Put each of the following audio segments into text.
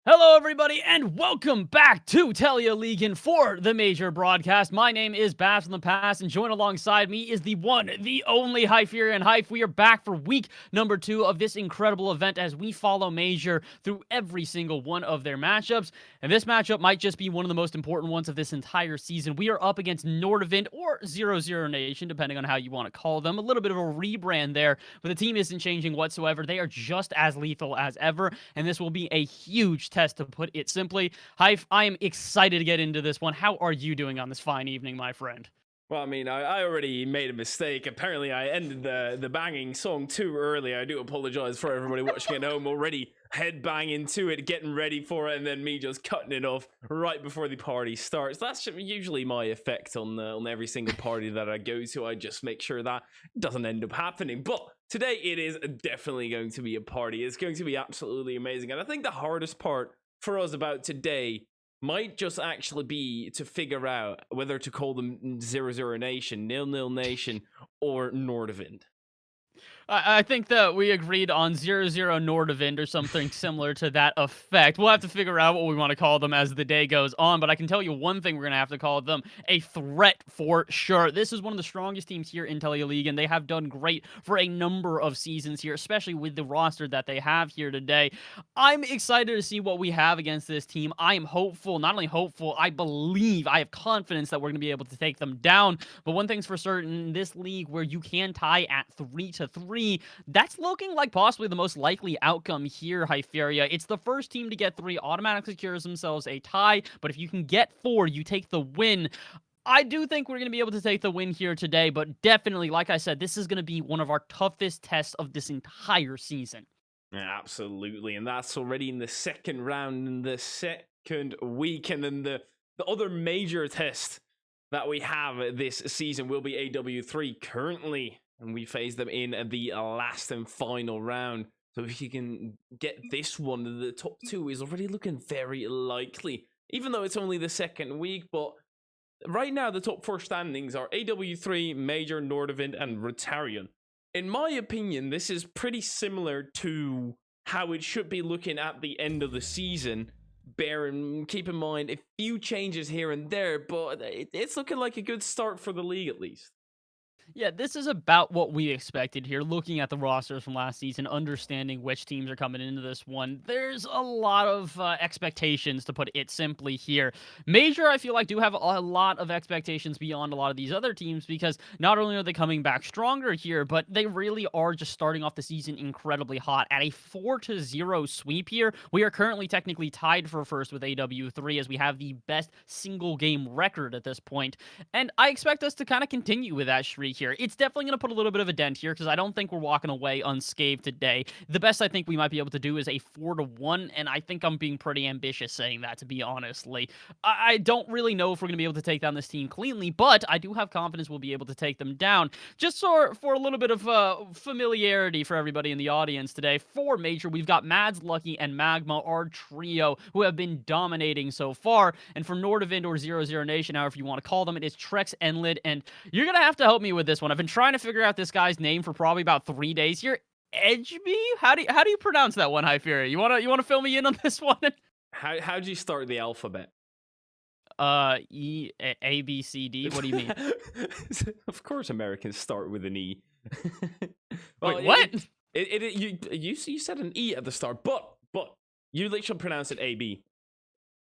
Hello, everybody, and welcome back to Telialigaen for the major broadcast. My name is Babs in the Past, and joined alongside me is the one, the only Hyferia and Hype. We are back for week number 2 of this incredible event as we follow Major through every single one of their matchups. And this matchup might just be one of the most important ones of this entire season. We are up against Nordavind or 00 Nation, depending on how you want to call them. A little bit of a rebrand there, but the team isn't changing whatsoever. They are just as lethal as ever, and this will be a huge test, to put it simply. Hype, I am excited to get into this one. How are you doing on this fine evening, my friend? Well, I mean, I already made a mistake. Apparently, I ended the banging song too early. I do apologize for everybody watching at home already headbanging to it, getting ready for it, and then me just cutting it off right before the party starts. That's usually my effect on every single party that I go to. I just make sure that doesn't end up happening. But today, it is definitely going to be a party. It's going to be absolutely amazing. And I think the hardest part for us about today might just actually be to figure out whether to call them 00 Nation, 00 Nation, or Nordavind. I think that we agreed on 00 Nordavind or something similar to that effect. We'll have to figure out what we want to call them as the day goes on, but I can tell you one thing we're going to have to call them: a threat for sure. This is one of the strongest teams here in Telialigaen, and they have done great for a number of seasons here, especially with the roster that they have here today. I'm excited to see what we have against this team. I am hopeful, not only hopeful, I believe, I have confidence that we're going to be able to take them down. But one thing's for certain, this league where you can tie at 3-3, that's looking like possibly the most likely outcome here, Hyferia. It's the first team to get 3 automatically secures themselves a tie, but if you can get 4, you take the win. I do think we're going to be able to take the win here today, but definitely, like I said, this is going to be one of our toughest tests of this entire season. Yeah, absolutely, and that's already in the second round, in the second week, and then the other major test that we have this season will be AW3 currently, and we face them in the last and final round. So if you can get this one, the top 2 is already looking very likely, even though it's only the second week. But right now, the top 4 standings are AW3, Major, Nordavind, and Rotarian. In my opinion, this is pretty similar to how it should be looking at the end of the season. Keep in mind a few changes here and there, but it's looking like a good start for the league at least. Yeah, this is about what we expected here, looking at the rosters from last season, understanding which teams are coming into this one. There's a lot of expectations, to put it simply here. Major, I feel like, do have a lot of expectations beyond a lot of these other teams, because not only are they coming back stronger here, but they really are just starting off the season incredibly hot. At a 4-0 sweep here, we are currently technically tied for first with AW3, as we have the best single game record at this point. And I expect us to kind of continue with that streak here. It's definitely going to put a little bit of a dent here because I don't think we're walking away unscathed today. The best I think we might be able to do is a 4-1, and I think I'm being pretty ambitious saying that, to be honestly. I don't really know if we're going to be able to take down this team cleanly, but I do have confidence we'll be able to take them down. Just for a little bit of familiarity for everybody in the audience today, for Major, we've got Mads, Lucky, and Magma, our trio, who have been dominating so far. And for Nordavind or 00 Nation, however you want to call them, it is Trex, Enlid, and you're going to have to help me with this one. I've been trying to figure out this guy's name for probably about 3 days here. Edgeby? How do you pronounce that one, Hyferia? You wanna fill me in on this one? How do you start the alphabet? A, B, C, D. What do you mean? Of course, Americans start with an E. Well, Wait, what? You said an E at the start, but you literally pronounce it A B.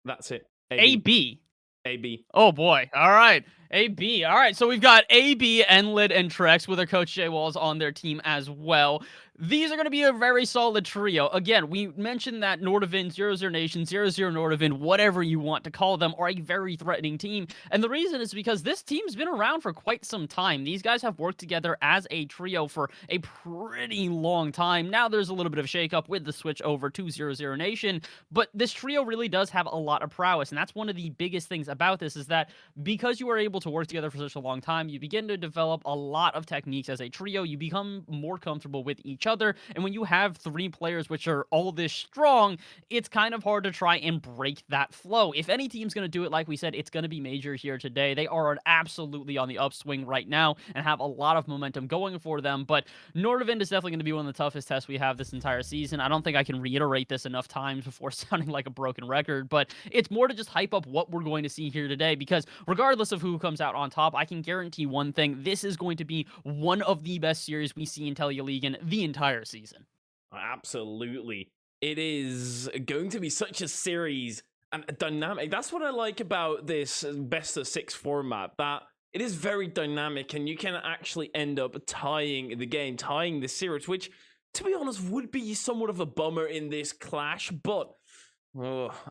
That's it. A, B. A B. Oh boy. All right. AB. All right. So we've got AB, Enlid, and Trex with their coach Jay Walls on their team as well. These are going to be a very solid trio. Again, we mentioned that Nordavind, 00 Nation, 00 Nordavind, whatever you want to call them, are a very threatening team. And the reason is because this team's been around for quite some time. These guys have worked together as a trio for a pretty long time. Now there's a little bit of a shakeup with the switch over to 00 Nation, but this trio really does have a lot of prowess. And that's one of the biggest things about this is that because you are able to work together for such a long time, you begin to develop a lot of techniques as a trio. You become more comfortable with each other, and when you have 3 players which are all this strong, it's kind of hard to try and break that flow. If any team's going to do it, like we said, it's going to be Major here today. They are absolutely on the upswing right now and have a lot of momentum going for them, but Nordavind is definitely going to be one of the toughest tests we have this entire season. I don't think I can reiterate this enough times before sounding like a broken record, but it's more to just hype up what we're going to see here today, because regardless of who comes out on top, I can guarantee one thing: this is going to be one of the best series we see in Telialigaen the entire season. Absolutely. It is going to be such a series and a dynamic. That's what I like about this best of 6 format, that it is very dynamic and you can actually end up tying the game, tying the series, which, to be honest, would be somewhat of a bummer in this clash, but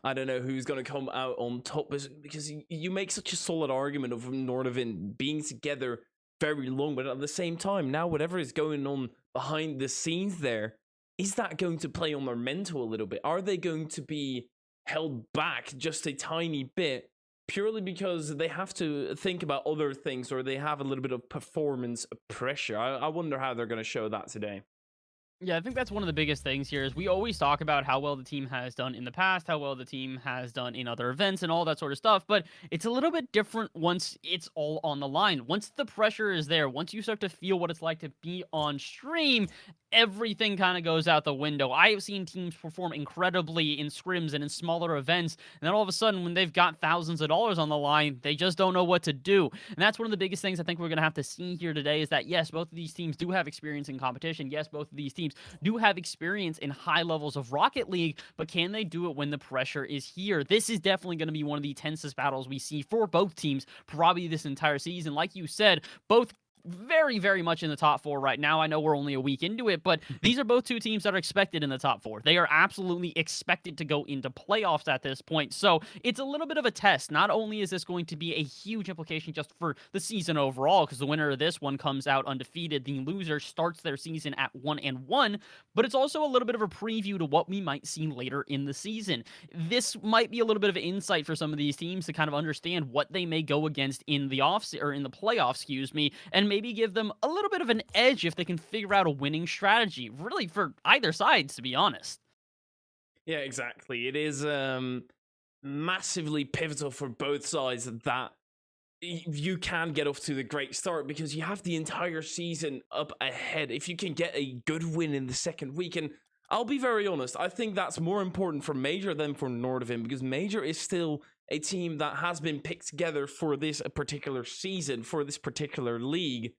I don't know who's going to come out on top, because you make such a solid argument of Nordavind being together very long, but at the same time, now whatever is going on behind the scenes there, is that going to play on their mental a little bit? Are they going to be held back just a tiny bit purely because they have to think about other things, or they have a little bit of performance pressure? I wonder how they're going to show that today. Yeah, I think that's one of the biggest things here is we always talk about how well the team has done in the past, how well the team has done in other events and all that sort of stuff, but it's a little bit different once it's all on the line. Once the pressure is there, once you start to feel what it's like to be on stream, everything kind of goes out the window. I have seen teams perform incredibly in scrims and in smaller events, and then all of a sudden, when they've got thousands of dollars on the line, they just don't know what to do. And that's one of the biggest things I think we're going to have to see here today is that, yes, both of these teams do have experience in competition. Yes, both of these teams do have experience in high levels of Rocket League, but can they do it when the pressure is here? This is definitely going to be one of the tensest battles we see for both teams probably this entire season. Like you said, both very, very much in the top 4 right now. I know we're only a week into it, but these are both 2 teams that are expected in the top 4. They are absolutely expected to go into playoffs at this point. So it's a little bit of a test. Not only is this going to be a huge implication just for the season overall, because the winner of this one comes out undefeated, the loser starts their season at 1-1, but it's also a little bit of a preview to what we might see later in the season. This might be a little bit of insight for some of these teams to kind of understand what they may go against in the in the playoffs, excuse me, and maybe give them a little bit of an edge if they can figure out a winning strategy, really, for either sides, to be honest. Yeah, exactly. It is massively pivotal for both sides that you can get off to the great start, because you have the entire season up ahead. If you can get a good win in the second week, and I'll be very honest, I think that's more important for Major than for Nordavind, because Major is still a team that has been picked together for this particular season, for this particular league.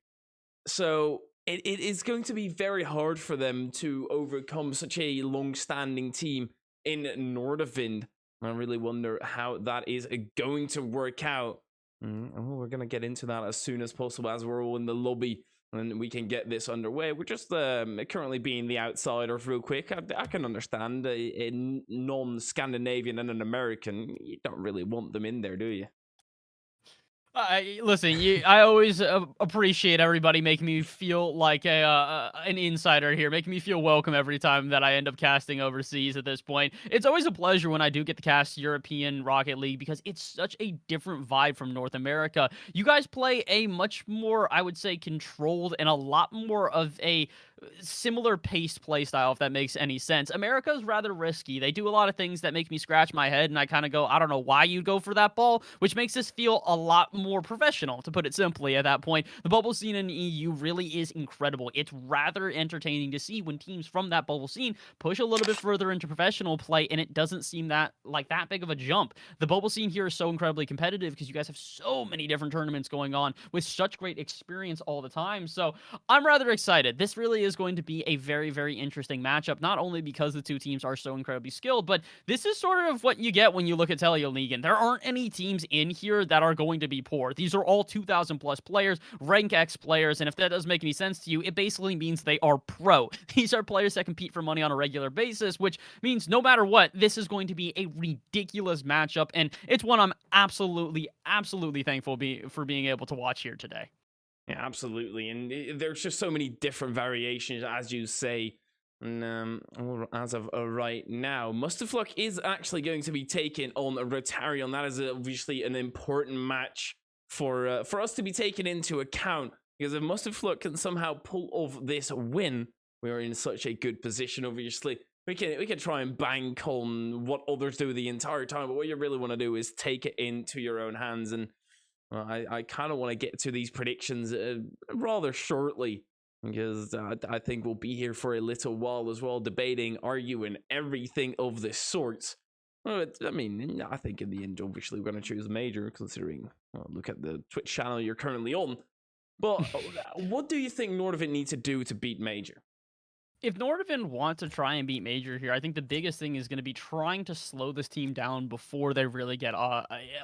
So it is going to be very hard for them to overcome such a long-standing team in Nordavind. I really wonder how that is going to work out. We're going to get into that as soon as possible, as we're all in the lobby and we can get this underway. We're just currently being the outsiders real quick. I can understand a non-Scandinavian and an American. You don't really want them in there, do you? Listen, I always appreciate everybody making me feel like an insider here, making me feel welcome every time that I end up casting overseas at this point. It's always a pleasure when I do get to cast European Rocket League because it's such a different vibe from North America. You guys play a much more, I would say, controlled and a lot more of a similar paced play style, if that makes any sense. America's rather risky. They do a lot of things that make me scratch my head, and I kind of go, I don't know why you'd go for that ball, which makes this feel a lot more professional, to put it simply. At that point, the bubble scene in the EU really is incredible. It's rather entertaining to see when teams from that bubble scene push a little bit further into professional play, and it doesn't seem that like that big of a jump. The bubble scene here is so incredibly competitive because you guys have so many different tournaments going on with such great experience all the time. So I'm rather excited. This really is going to be a very, very interesting matchup, not only because the two teams are so incredibly skilled, but this is sort of what you get when you look at Telialigaen. There aren't any teams in here that are going to be poor. These are all 2,000 plus players, rank X players, and if that doesn't make any sense to you, it basically means they are pro. These are players that compete for money on a regular basis, which means no matter what, this is going to be a ridiculous matchup, and it's one I'm absolutely, absolutely thankful for being able to watch here today. Yeah, absolutely. And there's just so many different variations, as you say. And well, as of right now, Mustafluck is actually going to be taken on Rotarion. That is obviously an important match for us to be taken into account. Because if Mustafluck can somehow pull off this win, we are in such a good position. Obviously, we can try and bank on what others do the entire time. But what you really want to do is take it into your own hands. And well, I kind of want to get to these predictions rather shortly because I think we'll be here for a little while as well, debating, arguing, everything of the sorts. Well, I mean, I think in the end, obviously, we're going to choose Major, considering, look at the Twitch channel you're currently on. But what do you think Nordavind needs to do to beat Major? If Nordavind want to try and beat Major here, I think the biggest thing is going to be trying to slow this team down before they really get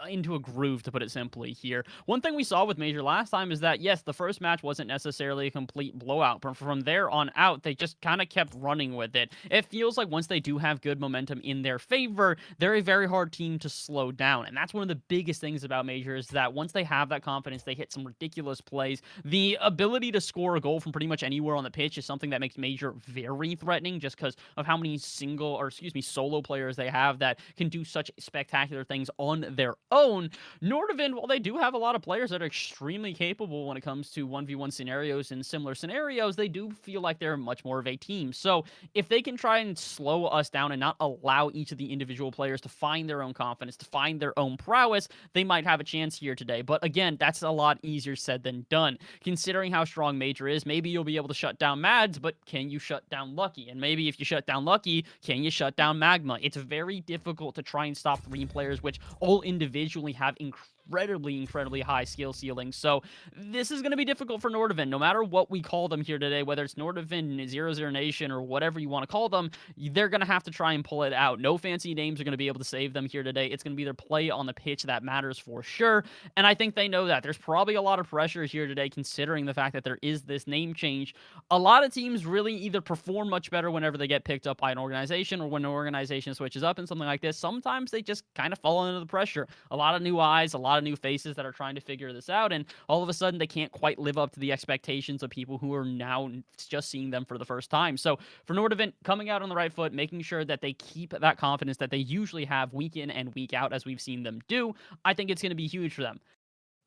into a groove, to put it simply here. One thing we saw with Major last time is that, yes, the first match wasn't necessarily a complete blowout, but from there on out, they just kind of kept running with it. It feels like once they do have good momentum in their favor, they're a very hard team to slow down. And that's one of the biggest things about Major is that once they have that confidence, they hit some ridiculous plays. The ability to score a goal from pretty much anywhere on the pitch is something that makes Major very threatening just because of how many solo players they have that can do such spectacular things on their own. Nordavind, while they do have a lot of players that are extremely capable when it comes to 1v1 scenarios and similar scenarios, they do feel like they're much more of a team. So if they can try and slow us down and not allow each of the individual players to find their own confidence, to find their own prowess, they might have a chance here today. But again, that's a lot easier said than done. Considering how strong Major is, maybe you'll be able to shut down Mads, but can you shut down Lucky? And maybe if you shut down Lucky, can you shut down Magma? It's very difficult to try and stop three players, which all individually have incredibly high skill ceilings. So this is going to be difficult for Nordavind, no matter what we call them here today, whether it's Nordavind, 00 Nation, or whatever you want to call them, they're going to have to try and pull it out. No fancy names are going to be able to save them here today. It's going to be their play on the pitch that matters for sure, and I think they know that. There's probably a lot of pressure here today, considering the fact that there is this name change. A lot of teams really either perform much better whenever they get picked up by an organization, or when an organization switches up in something like this, sometimes they just kind of fall under the pressure. A lot of new eyes, a lot of new faces that are trying to figure this out, and all of a sudden they can't quite live up to the expectations of people who are now just seeing them for the first time. So for Nordavind, coming out on the right foot, making sure that they keep that confidence that they usually have week in and week out, as we've seen them do, I think it's going to be huge for them.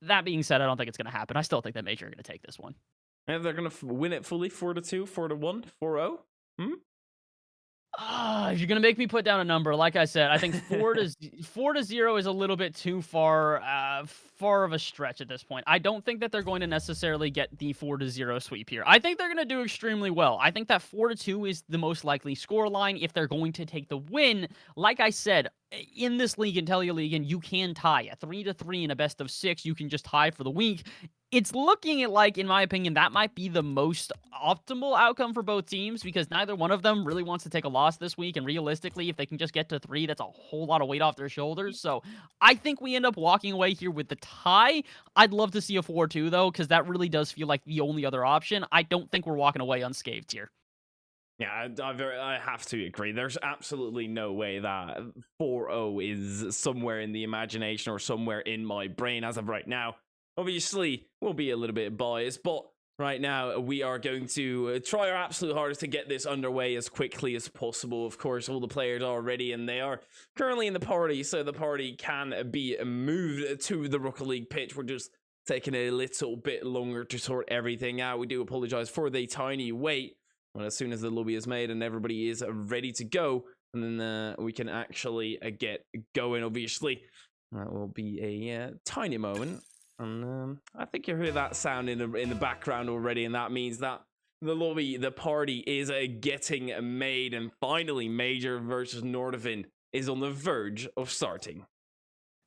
That being said, I don't think it's going to happen. I still think that Major are going to take this one. And they're going to win it fully, 4-2, 4-1, 4-0. If you're gonna make me put down a number, like I said, I think 4-0 is a little bit too far of a stretch at this point. I don't think that they're going to necessarily get the 4-0 sweep here. I think they're gonna do extremely well. I think that 4-2 is the most likely score line if they're going to take the win. Like I said, in this league, in Telialigaen, you can tie a 3-3 in a best of 6. You can just tie for the week. It's looking at, like, in my opinion, that might be the most optimal outcome for both teams because neither one of them really wants to take a loss this week. And realistically, if they can just get to 3, that's a whole lot of weight off their shoulders. So I think we end up walking away here with the tie. I'd love to see a 4-2, though, because that really does feel like the only other option. I don't think we're walking away unscathed here. Yeah, I have to agree. There's absolutely no way that 4-0 is somewhere in the imagination or somewhere in my brain as of right now. obviously we'll be a little bit biased, but right now we are going to try our absolute hardest to get this underway as quickly as possible. Of course, all the players are ready and they are currently in the party, so the party can be moved to the Rocket League pitch. We're just taking a little bit longer to sort everything out. We do apologize for the tiny wait. Well, as soon as the lobby is made and everybody is ready to go, and then we can actually get going. Obviously, that will be a tiny moment. And I think you heard that sound in the background already, and that means that the lobby, the party is getting made, and finally, Major versus Nordavind is on the verge of starting.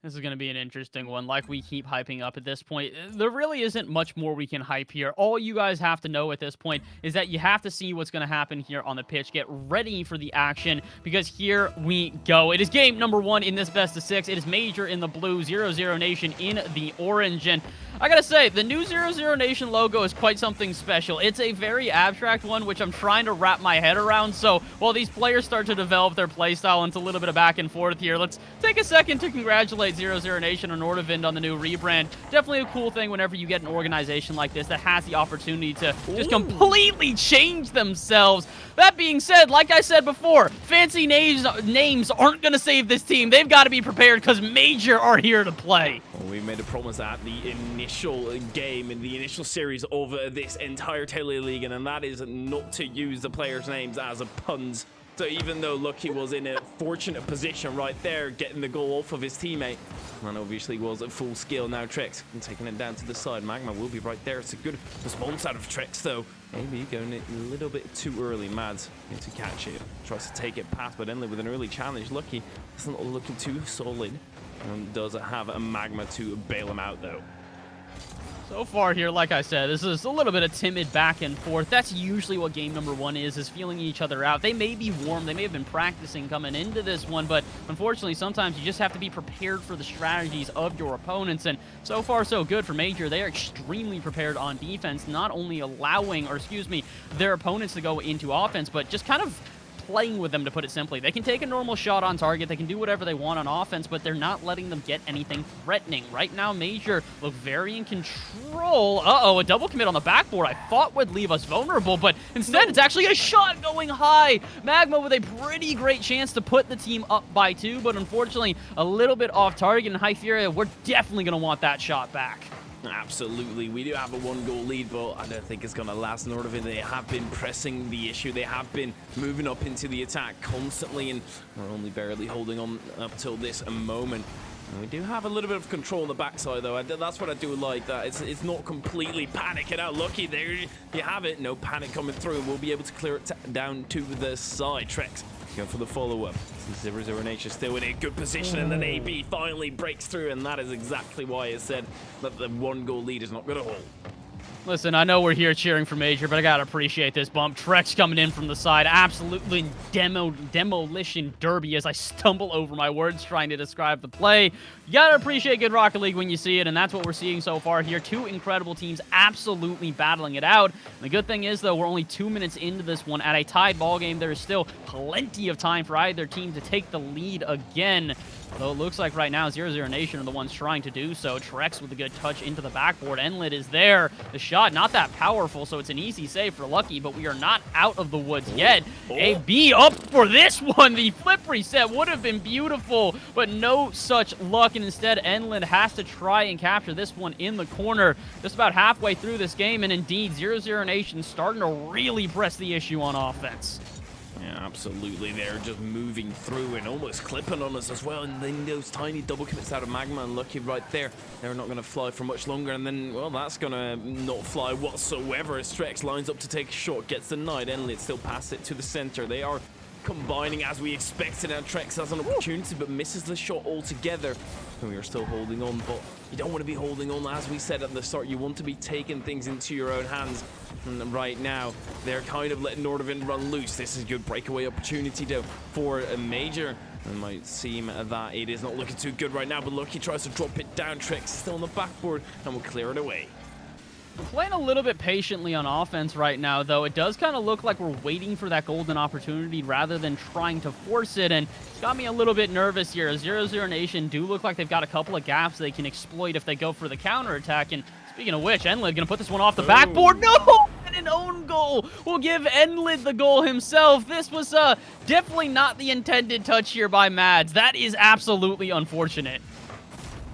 This is going to be an interesting one. Like we keep hyping up at this point, there really isn't much more we can hype here. All you guys have to know at this point is that you have to see what's going to happen here on the pitch. Get ready for the action, because here we go. It is game number 1 in this best of 6. It is Major in the blue, 00 Nation in the orange. And I gotta say, the new 00 Nation logo is quite something special. It's a very abstract one, which I'm trying to wrap my head around. So while these players start to develop their playstyle into a little bit of back and forth here, let's take a second to congratulate 00 Nation or Nordavind on the new rebrand. Definitely a cool thing whenever you get an organization like this that has the opportunity to just completely change themselves. That being said, like I said before, fancy names aren't going to save this team. They've got to be prepared, because Major are here to play. Well, we made a promise at the initial game in the initial series of this entire Telialigaen, and that is not to use the players' names as puns. So even though Lucky was in a fortunate position right there, getting the goal off of his teammate, and obviously was at full skill, now Trex taking it down to the side. Magma will be right there. It's a good response out of Trex, though. Maybe going a little bit too early. Mads to catch it, tries to take it past, but Enlid with an early challenge. Lucky is not looking too solid, and does have a Magma to bail him out, though. So far here, like I said, this is a little bit of timid back and forth. That's usually what game number 1 is feeling each other out. They may be warm, they may have been practicing coming into this one, but unfortunately, sometimes you just have to be prepared for the strategies of your opponents, and so far, so good for Major. They are extremely prepared on defense, not only allowing, or excuse me, their opponents to go into offense, but just kind of playing with them, to put it simply. They can take a normal shot on target, they can do whatever they want on offense, but they're not letting them get anything threatening. Right now, Major look very in control. Uh-oh, a double commit on the backboard I thought would leave us vulnerable, but instead it's actually a shot going high. Magma with a pretty great chance to put the team up by 2, but unfortunately a little bit off target, and Hyferia, we're definitely going to want that shot back. Absolutely. We do have a 1-goal lead, but I don't think it's going to last. Nordavind, they have been pressing the issue. They have been moving up into the attack constantly, and we're only barely holding on up till this moment. And we do have a little bit of control on the backside, though. That's what I do like, that it's not completely panicking out. Lucky, there you have it. No panic coming through. We'll be able to clear it down to the side. Trex going for the follow-up. 00 Nation still in a good position, and then AB finally breaks through, and that is exactly why it said that the 1-goal lead is not going to hold. Listen, I know we're here cheering for Major, but I gotta appreciate this bump. Trex coming in from the side, absolutely demolition derby as I stumble over my words trying to describe the play. You gotta appreciate good Rocket League when you see it, and that's what we're seeing so far here. 2 incredible teams absolutely battling it out. And the good thing is, though, we're only 2 minutes into this one. At a tied ball game, there is still plenty of time for either team to take the lead again. Although it looks like right now 00 Nation are the ones trying to do so. Trex with a good touch into the backboard. Enlid is there. The shot not that powerful, so it's an easy save for Lucky, but we are not out of the woods yet. AB up for this one. The flip reset would have been beautiful, but no such luck, and instead Enlid has to try and capture this one in the corner just about halfway through this game, and indeed 00 Nation starting to really press the issue on offense. Yeah, absolutely. They're just moving through and almost clipping on us as well. And then those tiny double commits out of Magma and Lucky right there. They're not going to fly for much longer. And then, well, that's going to not fly whatsoever as Trex lines up to take a shot, gets denied. Enlid still pass it to the center. They are combining as we expected, and Trex has an opportunity but misses the shot altogether. And we are still holding on, but you don't want to be holding on. As we said at the start, you want to be taking things into your own hands. And right now, they're kind of letting Nordavind run loose. This is a good breakaway opportunity, though, for a Major. It might seem that it is not looking too good right now, but Lucky tries to drop it down. Trex still on the backboard, and will clear it away. We're playing a little bit patiently on offense right now, though. It does kind of look like we're waiting for that golden opportunity rather than trying to force it, and it's got me a little bit nervous here. 0-0 Nation do look like they've got a couple of gaps they can exploit if they go for the counterattack, and speaking of which, Enlid gonna put this one off the backboard. No! And an own goal will give Enlid the goal himself. This was definitely not the intended touch here by Mads. That is absolutely unfortunate.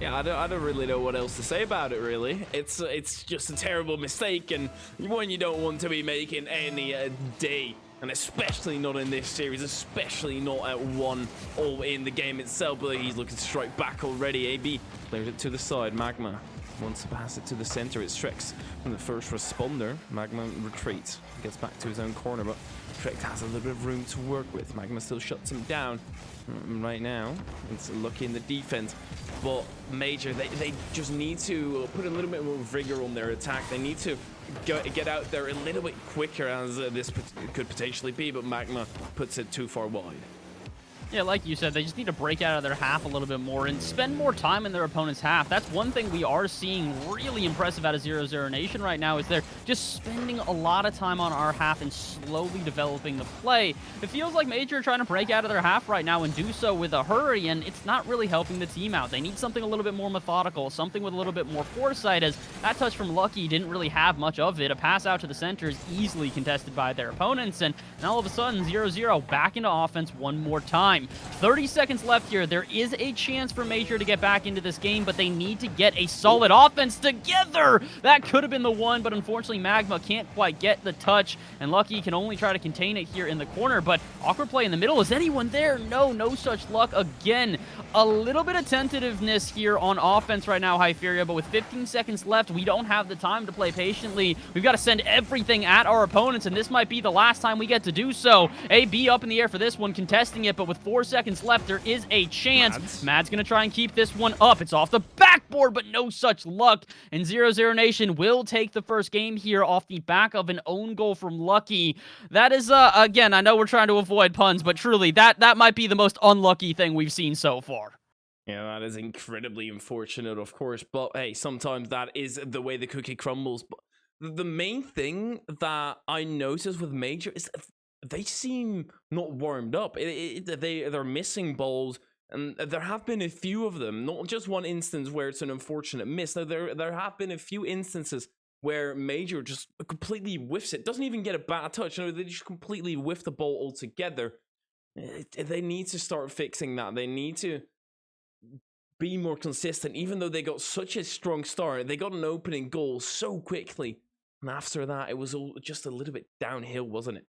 Yeah, I don't really know what else to say about it, really. It's just a terrible mistake, and one you don't want to be making any day, and especially not in this series, especially not at 1 or in the game itself. But he's looking to strike back already. AB clears it to the side. Magma wants to pass it to the center. It Strix from the first responder. Magma retreats, gets back to his own corner, but Strix has a little bit of room to work with. Magma still shuts him down. Right now, it's lucky in the defense, but Major, they just need to put a little bit more vigor on their attack. They need to get out there a little bit quicker, as this could potentially be, but Magma puts it too far wide. Yeah, like you said, they just need to break out of their half a little bit more and spend more time in their opponent's half. That's one thing we are seeing really impressive out of 0-0 Nation right now, is they're just spending a lot of time on our half and slowly developing the play. It feels like Major are trying to break out of their half right now and do so with a hurry, and it's not really helping the team out. They need something a little bit more methodical, something with a little bit more foresight, as that touch from Lucky didn't really have much of it. A pass out to the center is easily contested by their opponents, and all of a sudden, 0-0 back into offense one more time. 30 seconds left here. There is a chance for Major to get back into this game, but they need to get a solid offense together. That could have been the one, but unfortunately Magma can't quite get the touch, and Lucky can only try to contain it here in the corner, but awkward play in the middle. Is anyone there? No such luck again. A little bit of tentativeness here on offense right now, Hyferia, but with 15 seconds left, we don't have the time to play patiently. We've got to send everything at our opponents, and this might be the last time we get to do so. AB up in the air for this one, contesting it, but with 4 seconds left, there is a chance. Mad's going to try and keep this one up. It's off the backboard, but no such luck. And 0-0 Nation will take the first game here off the back of an own goal from Lucky. That is, again, I know we're trying to avoid puns, but truly, that might be the most unlucky thing we've seen so far. Yeah, that is incredibly unfortunate, of course. But hey, sometimes that is the way the cookie crumbles. But the main thing that I noticed with Major is they seem not warmed up. They're missing balls, and there have been a few of them. Not just one instance where it's an unfortunate miss. No, there have been a few instances where Major just completely whiffs it. Doesn't even get a bad touch. No, they just completely whiff the ball altogether. They need to start fixing that. They need to be more consistent. Even though they got such a strong start, they got an opening goal so quickly, and after that, it was all just a little bit downhill, wasn't it?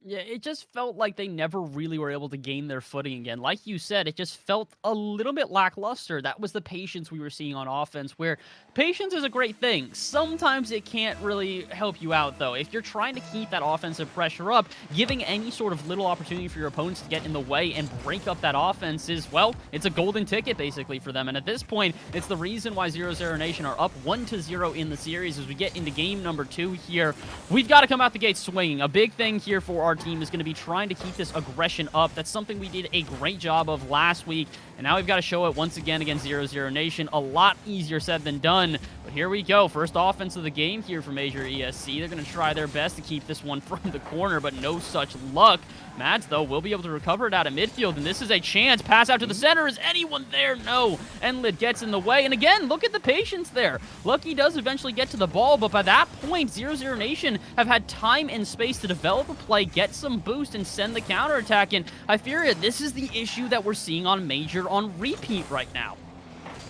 Yeah, it just felt like they never really were able to gain their footing again. Like you said, it just felt a little bit lackluster. That was the patience we were seeing on offense, where patience is a great thing. Sometimes it can't really help you out, though. If you're trying to keep that offensive pressure up, giving any sort of little opportunity for your opponents to get in the way and break up that offense is, well, it's a golden ticket, basically, for them. And at this point, it's the reason why 0-0 Nation are up 1-0 in the series as we get into game number 2 here. We've got to come out the gate swinging. A big thing here for our team is going to be trying to keep this aggression up. That's something we did a great job of last week, and now we've got to show it once again against 0-0 Nation. A lot easier said than done, but here we go. First offense of the game here for Major ESC. They're going to try their best to keep this one from the corner, but no such luck. Mads, though, will be able to recover it out of midfield, and this is a chance. Pass out to the center. Is anyone there? No. Enlid gets in the way, and again, look at the patience there. Lucky does eventually get to the ball, but by that point, 0-0 Nation have had time and space to develop a play, get some boost, and send the counterattack. And Hyferia, this is the issue that we're seeing on Major on repeat right now.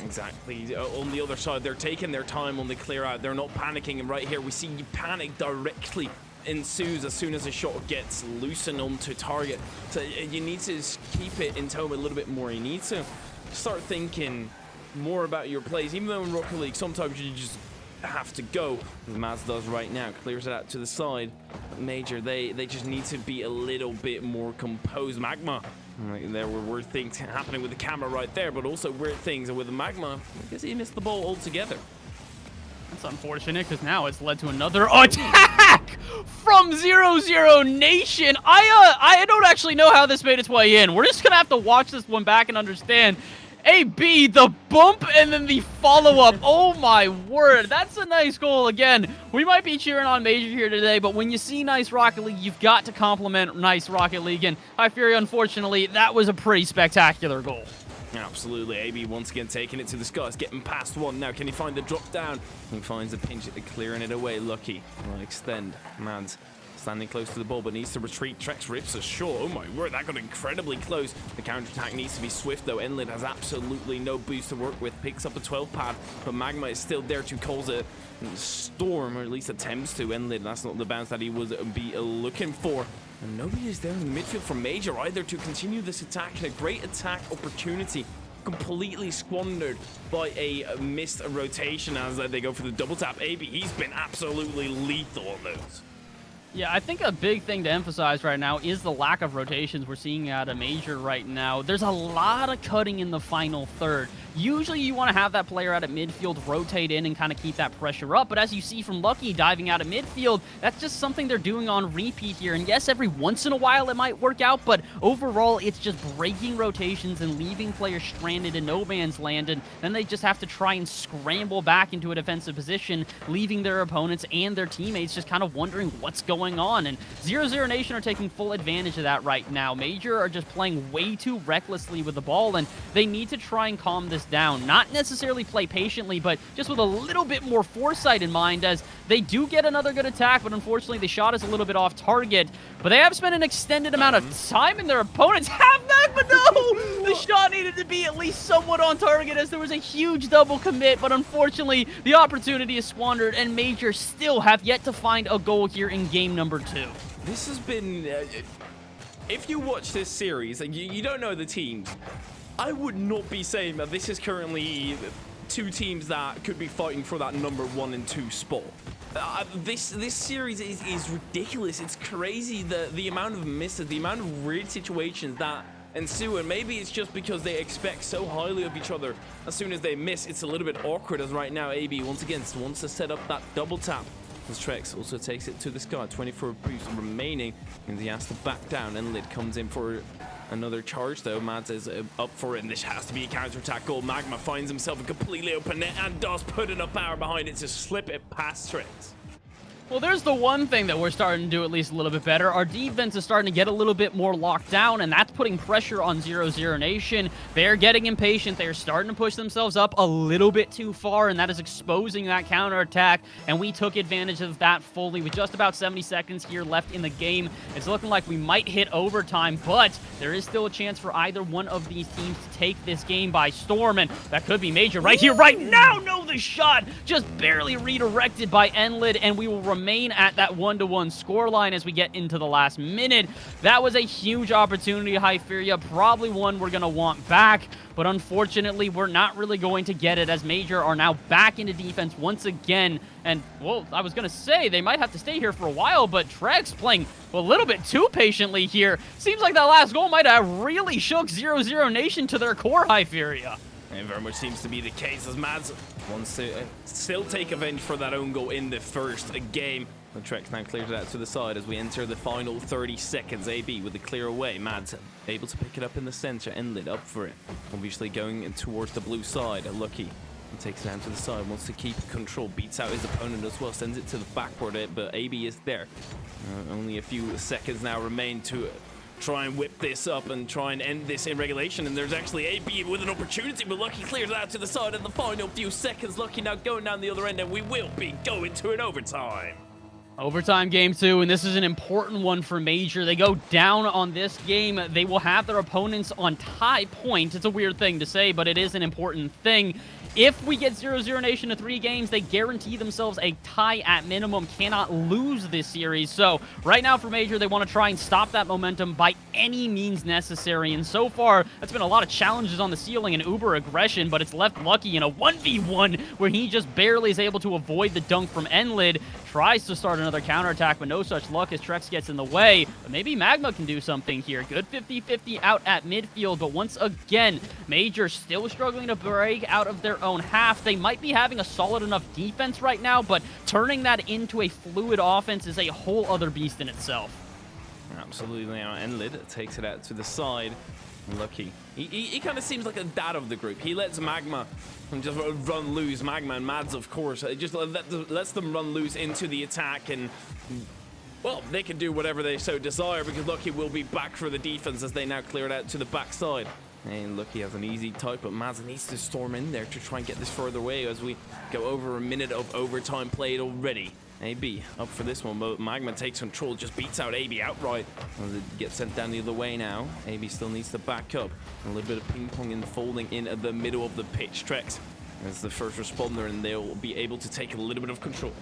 Exactly. On the other side, they're taking their time on the clear out. They're not panicking, and right here, we see panic directly ensues as soon as a shot gets loosened onto target. So you need to keep it in tow a little bit more. You need to start thinking more about your plays. Even though in Rocket League, sometimes you just have to go, as Maz does right now. Clears it out to the side. Major, they just need to be a little bit more composed. Magma, there were weird things happening with the camera right there, but also weird things with the Magma. I guess he missed the ball altogether. That's unfortunate, because now it's led to another attack from 0-0 Nation. I don't actually know how this made its way in. We're just going to have to watch this one back and understand. AB, the bump and then the follow-up. Oh my word, that's a nice goal. Again, we might be cheering on Major here today, but when you see Nice Rocket League, you've got to compliment Nice Rocket League. And Hyferia, unfortunately, that was a pretty spectacular goal. Absolutely, AB once again taking it to the skies, getting past one. Now, can he find the drop down? He finds the pinch, clearing it away. Lucky will extend. Mads standing close to the ball, but needs to retreat. Trex rips a shot. Oh my word, that got incredibly close. The counter-attack needs to be swift, though. Enlid has absolutely no boost to work with. Picks up a 12 pad, but Magma is still there to cause a storm, or at least attempts to. Enlid, that's not the bounce that he was looking for. And nobody is there in the midfield for Major either to continue this attack. And a great attack opportunity completely squandered by a missed rotation as they go for the double tap. AB, he's been absolutely lethal on those. Yeah, I think a big thing to emphasize right now is the lack of rotations we're seeing at a Major right now. There's a lot of cutting in the final third. Usually you want to have that player out at midfield rotate in and kind of keep that pressure up, but as you see from Lucky diving out at midfield, that's just something they're doing on repeat here. And yes, every once in a while it might work out, but overall it's just breaking rotations and leaving players stranded in no man's land, and then they just have to try and scramble back into a defensive position, leaving their opponents and their teammates just kind of wondering what's going on. And 0-0 Nation are taking full advantage of that right now. Major are just playing way too recklessly with the ball, and they need to try and calm this down. Not necessarily play patiently, but just with a little bit more foresight in mind, as they do get another good attack, but unfortunately the shot is a little bit off target. But they have spent an extended amount of time in their opponents' half back, but no! The shot needed to be at least somewhat on target, as there was a huge double commit, but unfortunately the opportunity is squandered, and Major still have yet to find a goal here in game number 2. This has been... if you watch this series and you don't know the teams, I would not be saying that this is currently two teams that could be fighting for that number 1 and 2 spot. This series is ridiculous. It's crazy, the amount of misses, the amount of weird situations that ensue, and maybe it's just because they expect so highly of each other. As soon as they miss, it's a little bit awkward, as right now AB once again wants to set up that double tap. As Trex also takes it to the sky, 24 boost remaining, and he has to back down, and Lid comes in for another charge though. Mads is up for it, and this has to be a counter-attack goal. Magma finds himself a completely open net and does put enough power behind it to slip it past Trex. Well, there's the one thing that we're starting to do at least a little bit better. Our defense is starting to get a little bit more locked down, and that's putting pressure on 0-0 Nation. They're getting impatient. They're starting to push themselves up a little bit too far, and that is exposing that counterattack, and we took advantage of that fully with just about 70 seconds here left in the game. It's looking like we might hit overtime, but there is still a chance for either one of these teams to take this game by storm, and that could be Major right here, right now. No, the shot just barely redirected by Enlid, and we will remain at that 1-1 scoreline as we get into the last minute. That was a huge opportunity, Hyferia, probably one we're going to want back, but unfortunately we're not really going to get it, as Major are now back into defense once again. And, well, I was going to say they might have to stay here for a while, but Trex playing a little bit too patiently here. Seems like that last goal might have really shook 0-0 Nation to their core, Hyferia. It very much seems to be the case, as Mads wants to still take revenge for that own goal in the first game. The Trex now clears it out to the side as we enter the final 30 seconds. AB with the clear away. Mads able to pick it up in the center. Enlid up for it. Obviously going towards the blue side. Lucky takes it down to the side. Wants to keep control. Beats out his opponent as well. Sends it to the backward. But AB is there. Only a few seconds now remain to try and whip this up and try and end this in regulation. And there's actually AB with an opportunity, but Lucky clears it out to the side in the final few seconds. Lucky now going down the other end, and we will be going to an overtime. Overtime game 2, and this is an important one for Major. They go down on this game. They will have their opponents on tie point. It's a weird thing to say, but it is an important thing. If we get 0-0 Nation to 3 games, they guarantee themselves a tie at minimum, cannot lose this series. So right now for Major, they want to try and stop that momentum by any means necessary. And so far, that's been a lot of challenges on the ceiling and uber aggression, but it's left Lucky in a 1v1 where he just barely is able to avoid the dunk from Enlid. Tries to start another counterattack, but no such luck as Trex gets in the way. But maybe Magma can do something here. Good 50-50 out at midfield, but once again, Major still struggling to break out of their own half. They might be having a solid enough defense right now, but turning that into a fluid offense is a whole other beast in itself. Absolutely. Now Enlid takes it out to the side. Lucky. He kind of seems like a dad of the group. He lets Magma just run loose. Magma and Mads, of course. It just lets them run loose into the attack, and well, they can do whatever they so desire, because Lucky will be back for the defense as they now clear it out to the backside. And Lucky has an easy type, but Mads needs to storm in there to try and get this further away as we go over a minute of overtime played already. AB up for this one, but Magma takes control, just beats out AB outright. As it gets sent down the other way now. AB still needs to back up. A little bit of ping pong and folding in at the middle of the pitch. Trex as the first responder, and they'll be able to take a little bit of control.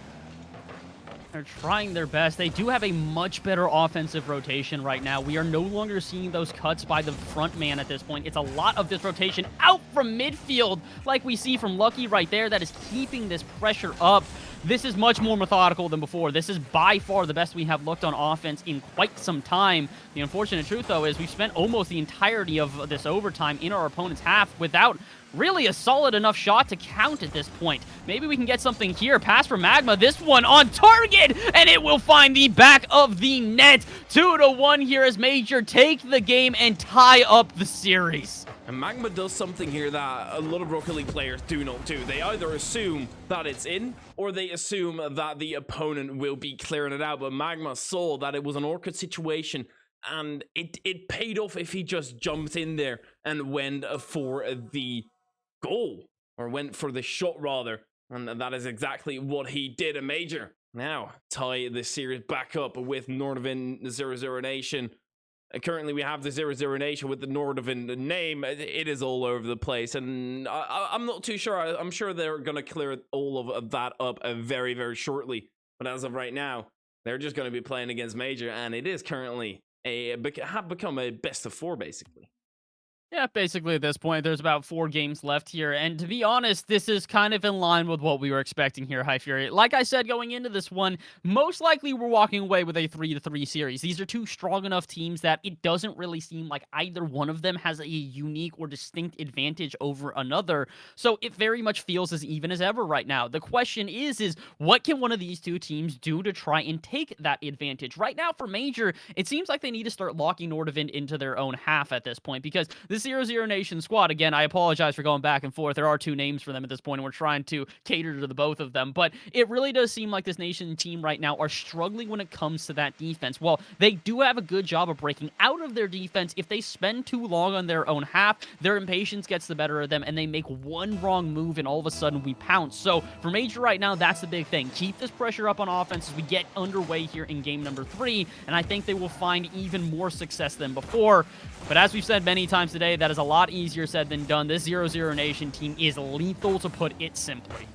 They're trying their best. They do have a much better offensive rotation right now. We are no longer seeing those cuts by the front man at this point. It's a lot of this rotation out from midfield, like we see from Lucky right there, that is keeping this pressure up. This is much more methodical than before. This is by far the best we have looked on offense in quite some time. The unfortunate truth, though, is we've spent almost the entirety of this overtime in our opponent's half without really a solid enough shot to count at this point. Maybe we can get something here. Pass for Magma. This one on target, and it will find the back of the net. 2-1 here as Major take the game and tie up the series. And Magma does something here that a lot of Rocket League players do not do. They either assume that it's in, or they assume that the opponent will be clearing it out. But Magma saw that it was an awkward situation, and it paid off if he just jumped in there and went for the goal, or went for the shot rather. And that is exactly what he did. A Major now tie the series back up with Nordavind 00 Nation. Currently, we have the 00 Nation with the Nordavind name. It is all over the place, and I'm not too sure. I'm sure they're going to clear all of that up very, very shortly. But as of right now, they're just going to be playing against Major, and it is currently have become a best of 4, basically. Yeah, basically at this point, there's about 4 games left here, and to be honest, this is kind of in line with what we were expecting here, Hyferia. Like I said going into this one, most likely we're walking away with a 3-3 series. These are 2 strong enough teams that it doesn't really seem like either one of them has a unique or distinct advantage over another, so it very much feels as even as ever right now. The question is what can one of these 2 teams do to try and take that advantage? Right now for Major, it seems like they need to start locking Nordavind into their own half at this point, because the 00 Nation squad, again, I apologize for going back and forth. There are 2 names for them at this point, and we're trying to cater to the both of them. But it really does seem like this Nation team right now are struggling when it comes to that defense. Well, they do have a good job of breaking out of their defense. If they spend too long on their own half, their impatience gets the better of them, and they make one wrong move, and all of a sudden we pounce. So for Major right now, that's the big thing. Keep this pressure up on offense as we get underway here in game number 3, and I think they will find even more success than before. But as we've said many times today, that is a lot easier said than done. This 00 Nation team is lethal, to put it simply.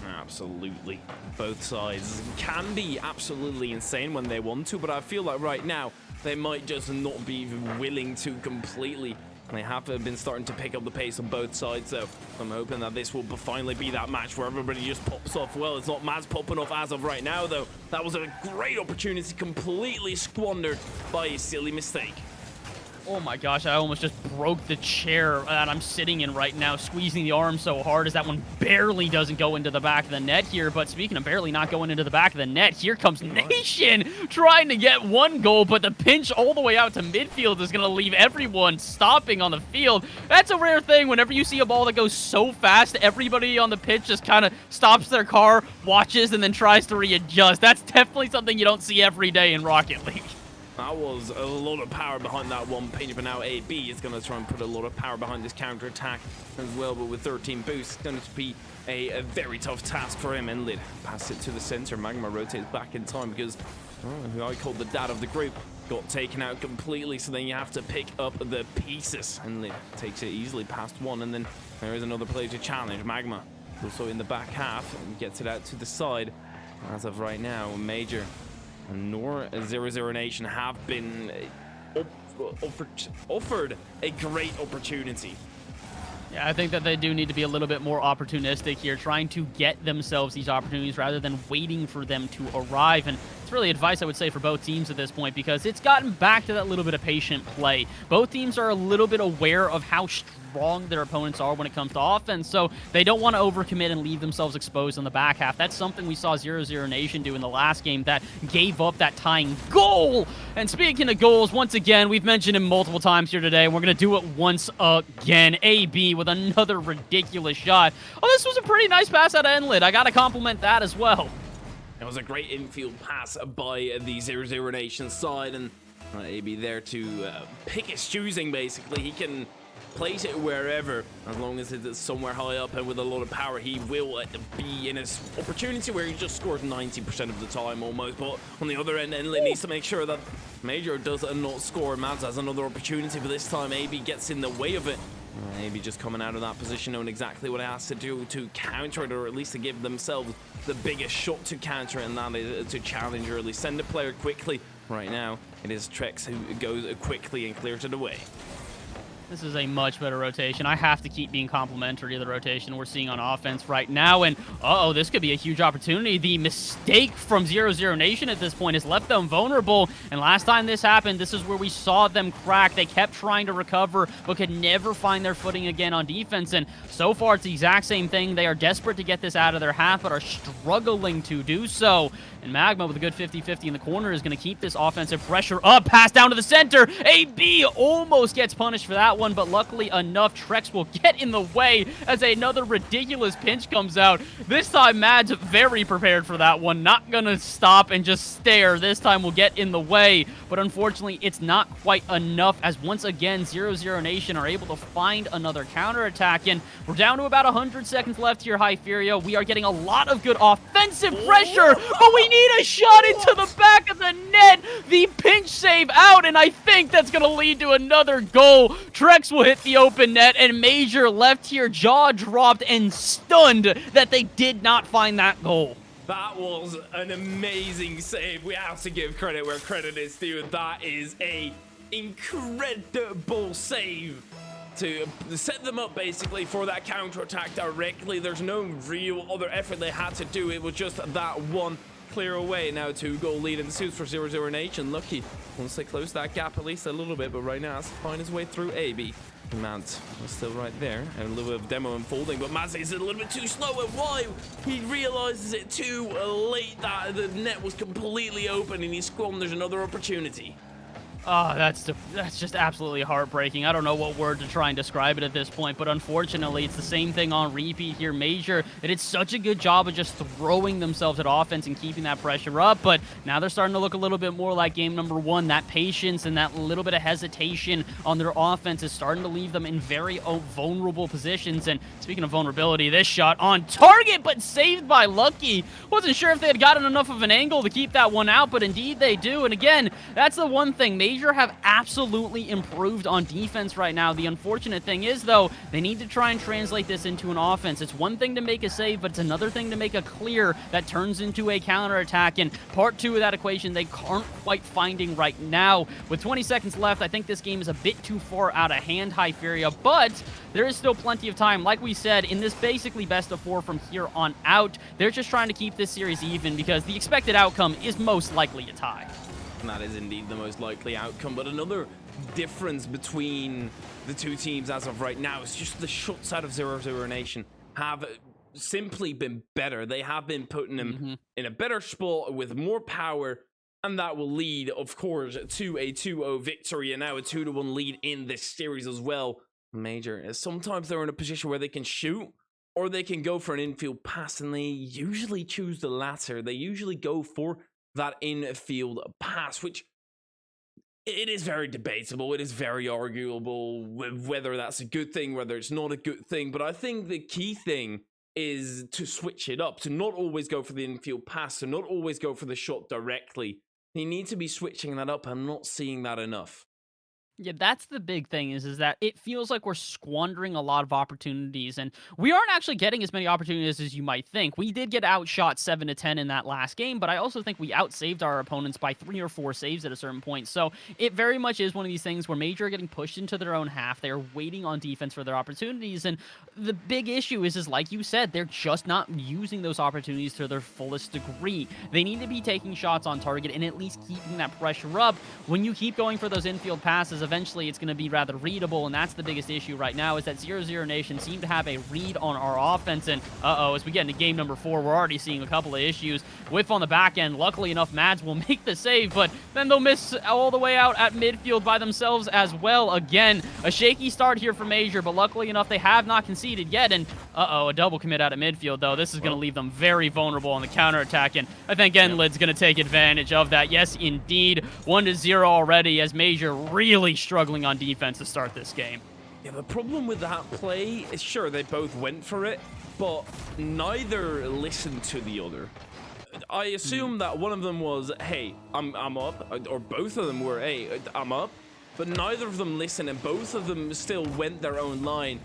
Absolutely. Both sides can be absolutely insane when they want to, but I feel like right now they might just not be willing to completely. They have been starting to pick up the pace on both sides, so I'm hoping that this will finally be that match where everybody just pops off. Well, it's not Mads popping off as of right now, though. That was a great opportunity, completely squandered by a silly mistake. Oh my gosh, I almost just broke the chair that I'm sitting in right now, squeezing the arm so hard as that one barely doesn't go into the back of the net here. But speaking of barely not going into the back of the net, here comes Nation trying to get 1 goal, but the pinch all the way out to midfield is going to leave everyone stopping on the field. That's a rare thing. Whenever you see a ball that goes so fast, everybody on the pitch just kind of stops their car, watches, and then tries to readjust. That's definitely something you don't see every day in Rocket League. That was a lot of power behind that one pinch, but now AB is going to try and put a lot of power behind this counter-attack as well, but with 13 boosts, it's going to be a very tough task for him. And Lid pass it to the center. Magma rotates back in time because who I called the dad of the group got taken out completely, so then you have to pick up the pieces. And Lid takes it easily past 1, and then there is another player to challenge. Magma also in the back half and gets it out to the side. As of right now, Major nor 00 Nation have been offered a great opportunity. Yeah, I think that they do need to be a little bit more opportunistic here, trying to get themselves these opportunities rather than waiting for them to arrive. And It's really advice I would say for both teams at this point, because it's gotten back to that little bit of patient play. Both teams are a little bit aware of how strong their opponents are when it comes to offense, so they don't want to overcommit and leave themselves exposed in the back half. That's something we saw 0-0 Nation do in the last game that gave up that tying goal. And speaking of goals, once again, we've mentioned him multiple times here today, and we're going to do it once again. AB with another ridiculous shot. Oh, this was a pretty nice pass out of Inlet. I got to compliment that as well. It was a great infield pass by the 0-0 Nation side, and AB there to pick his choosing, basically. He can place it wherever, as long as it's somewhere high up and with a lot of power. He will be in his opportunity where he just scores 90% of the time almost. But on the other end, Inlet needs to make sure that Major does not score. Mads has another opportunity, but this time AB gets in the way of it. AB just coming out of that position, knowing exactly what it has to do to counter it, or at least to give themselves the biggest shot to counter it, and that is to challenge, or at least send a player quickly. Right now, it is Trex who goes quickly and clears it away. This is a much better rotation. I have to keep being complimentary of the rotation we're seeing on offense right now. And, uh-oh, this could be a huge opportunity. The mistake from 0-0 Nation at this point has left them vulnerable. And last time this happened, this is where we saw them crack. They kept trying to recover, but could never find their footing again on defense. And so far, it's the exact same thing. They are desperate to get this out of their half, but are struggling to do so. And Magma with a good 50-50 in the corner is going to keep this offensive pressure up. Pass down to the center. AB almost gets punished for that one, but luckily enough, Trex will get in the way as another ridiculous pinch comes out. This time, Mad's very prepared for that one. Not going to stop and just stare. This time will get in the way, but unfortunately, it's not quite enough, as once again, 0-0 Nation are able to find another counterattack, and we're down to about 100 seconds left here, Hyferia. We are getting a lot of good offensive pressure, but we need a shot into the back of the net. The pinch save out, and I think that's going to lead to another goal. Trex will hit the open net, and Major left here jaw dropped and stunned that they did not find that goal. That was an amazing save. We have to give credit where credit is due. That is a incredible save to set them up basically for that counter-attack directly. There's no real other effort they had to do. It was just that one clear away. Now 2-goal lead ensues for 0-0 Nation. Lucky once they close that gap at least a little bit, but right now has to find his way through AB. Mads was still right there, and a little bit of demo unfolding, but Mads is a little bit too slow, and why? He realizes it too late that the net was completely open, and he squanders another opportunity. Oh, that's just absolutely heartbreaking. I don't know what word to try and describe it at this point, but unfortunately, it's the same thing on repeat here. Major, they did such a good job of just throwing themselves at offense and keeping that pressure up, but now they're starting to look a little bit more like game number one. That patience and that little bit of hesitation on their offense is starting to leave them in very vulnerable positions. And speaking of vulnerability, this shot on target, but saved by Lucky. Wasn't sure if they had gotten enough of an angle to keep that one out, but indeed they do. And again, that's the one thing. Major have absolutely improved on defense right now. The unfortunate thing is, though, they need to try and translate this into an offense. It's one thing to make a save, but it's another thing to make a clear that turns into a counterattack. And part two of that equation, they aren't quite finding right now. With 20 seconds left, I think this game is a bit too far out of hand, Hyferia, but there is still plenty of time. Like we said, in this basically best of four from here on out, they're just trying to keep this series even because the expected outcome is most likely a tie. And that is indeed the most likely outcome. But another difference between the two teams as of right now is just the shots out of 0-0 Nation have simply been better. They have been putting them in a better spot with more power, and that will lead, of course, to a 2-0 victory and now a 2-1 lead in this series as well. Major, sometimes they're in a position where they can shoot or they can go for an infield pass, and they usually choose the latter. They usually go for that infield pass, which it is very debatable. It is very arguable whether that's a good thing, whether it's not a good thing. But I think the key thing is to switch it up, to not always go for the infield pass, to not always go for the shot directly. You need to be switching that up. I'm not seeing that enough. Yeah, that's the big thing is that it feels like we're squandering a lot of opportunities, and we aren't actually getting as many opportunities as you might think. We did get outshot 7-10 in that last game, but I also think we outsaved our opponents by 3 or 4 saves at a certain point. So it very much is one of these things where Major are getting pushed into their own half. They are waiting on defense for their opportunities, and the big issue is like you said, they're just not using those opportunities to their fullest degree. They need to be taking shots on target and at least keeping that pressure up. When you keep going for those infield passes, eventually it's going to be rather readable, and that's the biggest issue right now is that 0-0 Nation seem to have a read on our offense, and as we get into game number 4, we're already seeing a couple of issues. Whiff on the back end. Luckily enough, Mads will make the save, but then they'll miss all the way out at midfield by themselves as well. Again, a shaky start here for Major, but luckily enough, they have not conceded yet, and a double commit out of midfield, though. This is going to leave them very vulnerable on the counterattack, and I think Enlid's going to take advantage of that. Yes, indeed. 1-0 already as Major really struggling on defense to start this game. Yeah, the problem with that play is, sure, they both went for it, but neither listened to the other. I assume that one of them was, hey, I'm up, or both of them were, hey, I'm up, but neither of them listened, and both of them still went their own line.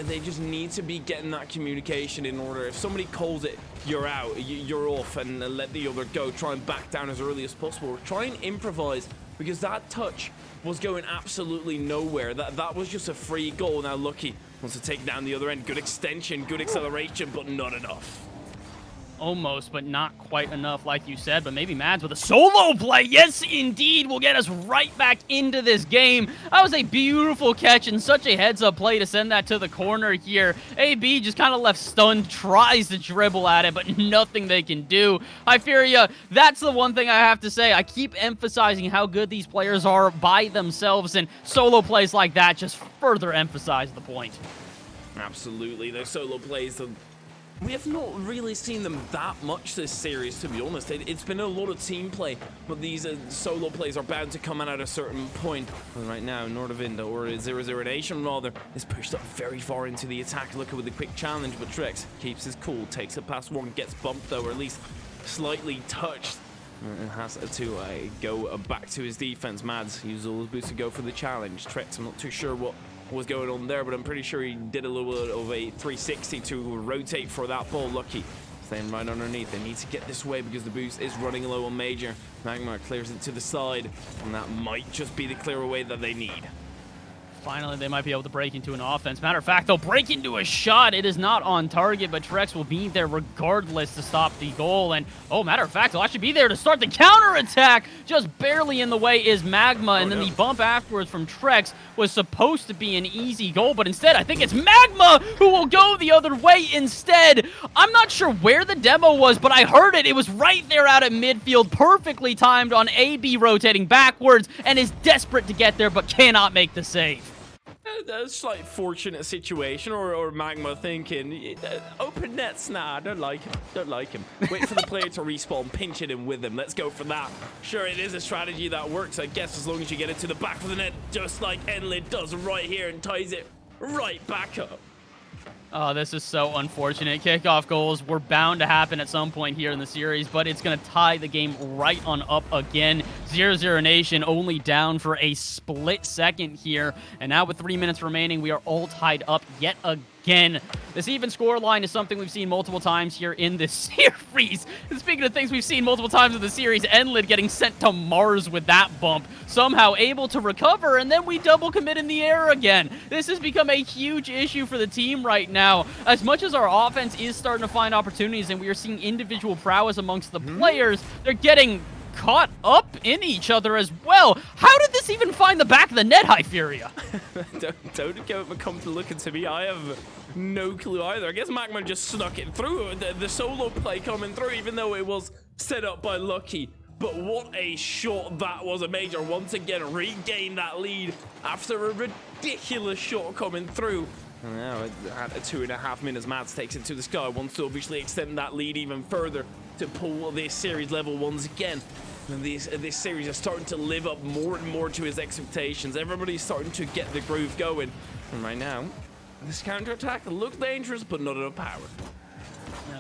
They just need to be getting that communication in order. If somebody calls it, you're out, you're off, and let the other go. Try and back down as early as possible. Try and improvise, because that touch was going absolutely nowhere. That was just a free goal. Now Lucky wants to take down the other end. Good extension, good acceleration, but not enough. Almost, but not quite enough, like you said. But maybe Mads with a solo play. Yes, indeed, will get us right back into this game. That was a beautiful catch and such a heads-up play to send that to the corner here. AB just kind of left stunned, tries to dribble at it, but nothing they can do. Hyferia, that's the one thing I have to say. I keep emphasizing how good these players are by themselves, and solo plays like that just further emphasize the point. Absolutely, those solo plays, we have not really seen them that much this series, to be honest. It's been a lot of team play, but these solo plays are bound to come in at a certain point. And right now, Nordavind, or 0-0 Nation rather, is pushed up very far into the attack, looking with a quick challenge, but Trex keeps his cool, takes it past one, gets bumped though, or at least slightly touched. And has to go back to his defense. Mads uses all his boots to go for the challenge. Trex, I'm not too sure what was going on there, but I'm pretty sure he did a little bit of a 360 to rotate for that ball. Lucky staying right underneath. They need to get this way because the boost is running low on Major. Magma clears it to the side, and that might just be the clear away that they need. Finally, they might be able to break into an offense. Matter of fact, they'll break into a shot. It is not on target, but Trex will be there regardless to stop the goal. And, matter of fact, they'll actually be there to start the counterattack. Just barely in the way is Magma. And then the bump afterwards from Trex was supposed to be an easy goal, but instead, I think it's Magma who will go the other way instead. I'm not sure where the demo was, but I heard it. It was right there out at midfield, perfectly timed on AB rotating backwards, and is desperate to get there, but cannot make the save. A slight fortunate situation, or Magma thinking, open nets, nah, I don't like him. Wait for the player to respawn, pinch it in with him. Let's go for that. Sure, it is a strategy that works, I guess, as long as you get it to the back of the net, just like Enlid does right here and ties it right back up. Oh, this is so unfortunate. Kickoff goals were bound to happen at some point here in the series, but it's going to tie the game right on up again. 0-0 Nation only down for a split second here. And now with 3 minutes remaining, we are all tied up yet again. This even score line is something we've seen multiple times here in this series. And speaking of things we've seen multiple times in the series, Enlid getting sent to Mars with that bump, somehow able to recover, and then we double commit in the air again. This has become a huge issue for the team right now. As much as our offense is starting to find opportunities and we are seeing individual prowess amongst the players, they're getting caught up in each other as well. How did this even find the back of the net, Hyferia? Don't come to looking to me. I have no clue either. I guess Magma just snuck it through. The solo play coming through, even though it was set up by Lucky. But what a shot that was. A Major once again regained that lead after a ridiculous shot coming through. And now at 2.5 minutes, Mads takes it to the sky, wants to obviously extend that lead even further to pull this series level once again. And this series is starting to live up more and more to his expectations. Everybody's starting to get the groove going. And right now, this counterattack looks dangerous, but not enough power.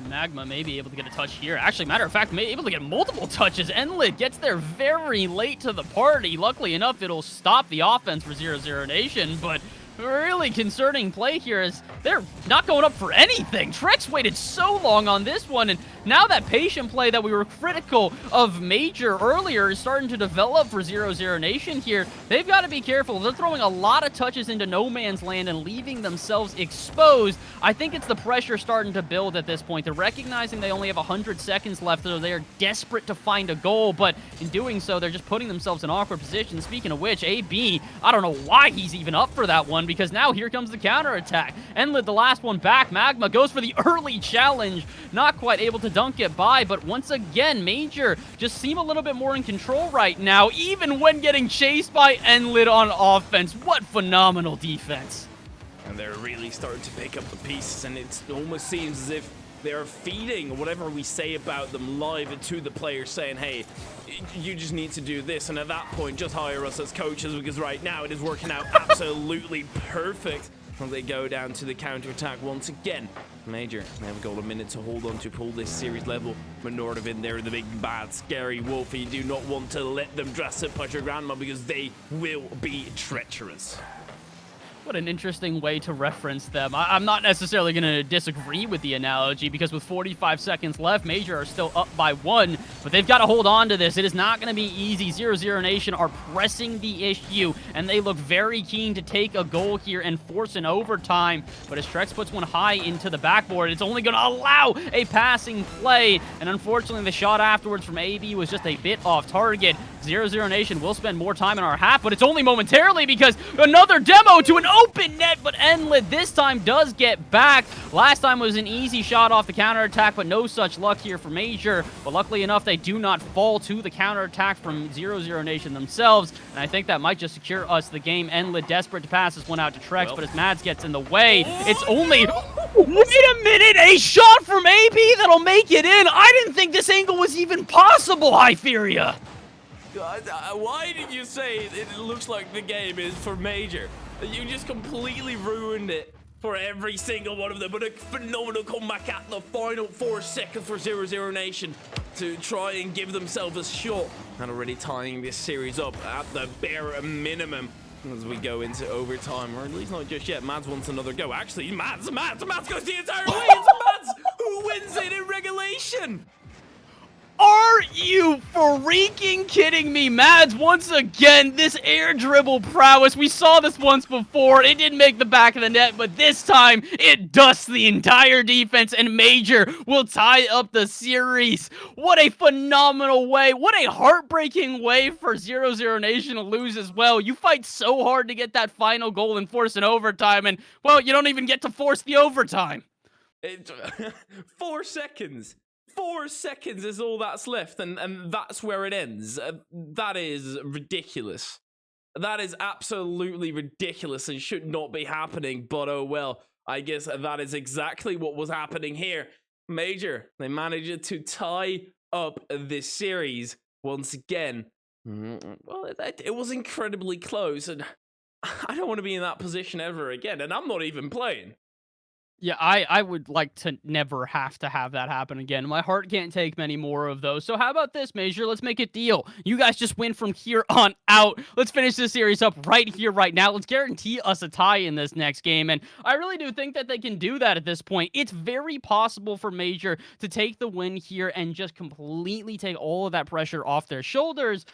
Magma may be able to get a touch here. Actually, matter of fact, may be able to get multiple touches. Enlid gets there very late to the party. Luckily enough, it'll stop the offense for 0-0 Nation, but really concerning play here is they're not going up for anything. Trex waited so long on this one, and now that patient play that we were critical of Major earlier is starting to develop for 0-0 Nation here. They've got to be careful. They're throwing a lot of touches into no man's land and leaving themselves exposed. I think it's the pressure starting to build at this point. They're recognizing they only have 100 seconds left, so they're desperate to find a goal, but in doing so, they're just putting themselves in awkward positions. Speaking of which, AB, I don't know why he's even up for that one, because now here comes the counterattack. Enlid, the last one back. Magma goes for the early challenge. Not quite able to dunk it by, but once again, Major just seem a little bit more in control right now, even when getting chased by Enlid on offense. What phenomenal defense. And they're really starting to pick up the pieces, and it almost seems as if they're feeding whatever we say about them live to the players, saying, hey, you just need to do this, and at that point, just hire us as coaches, because right now it is working out absolutely perfect. When they go down to the counterattack once again. Major, they have got a minute to hold on to pull this series level. But Nordavind, they're the big, bad, scary wolf. You do not want to let them dress up at your grandma, because they will be treacherous. What an interesting way to reference them. I'm not necessarily going to disagree with the analogy, because with 45 seconds left, Major are still up by 1, but they've got to hold on to this. It is not going to be easy. 0-0 Nation are pressing the issue, and they look very keen to take a goal here and force an overtime, but as Trex puts one high into the backboard, it's only going to allow a passing play, and unfortunately, the shot afterwards from AB was just a bit off target. 0-0 Nation will spend more time in our half, but it's only momentarily, because another demo to an open net, but Enlid this time does get back. Last time was an easy shot off the counterattack, but no such luck here for Major. But luckily enough, they do not fall to the counterattack from 0-0 Nation themselves, and I think that might just secure us the game. Enlid desperate to pass this one out to Trex, but as Mads gets in the way, it's only... Wait a minute! A shot from AB that'll make it in! I didn't think this angle was even possible, Hyferia! Why did you say it looks like the game is for Major? You just completely ruined it for every single one of them. But a phenomenal comeback at the final 4 seconds for 0-0 Nation to try and give themselves a shot. And already tying this series up at the bare minimum as we go into overtime. Or at least not just yet. Mads wants another go. Actually, Mads goes the entire way. It's Mads who wins it in regulation. Are you freaking kidding me? Mads, once again, this air dribble prowess. We saw this once before. It didn't make the back of the net, but this time, it dusts the entire defense, and Major will tie up the series. What a phenomenal way. What a heartbreaking way for 0-0 Nation to lose as well. You fight so hard to get that final goal and force an overtime, and, well, you don't even get to force the overtime. 4 seconds. 4 seconds is all that's left, and that's where it ends. That is ridiculous. That is absolutely ridiculous and should not be happening, but oh well. I guess that is exactly what was happening here. Major, they managed to tie up this series once again. Well, it was incredibly close, and I don't want to be in that position ever again, and I'm not even playing. Yeah, I would like to never have to have that happen again. My heart can't take many more of those. So how about this, Major? Let's make a deal. You guys just win from here on out. Let's finish this series up right here, right now. Let's guarantee us a tie in this next game. And I really do think that they can do that at this point. It's very possible for Major to take the win here and just completely take all of that pressure off their shoulders.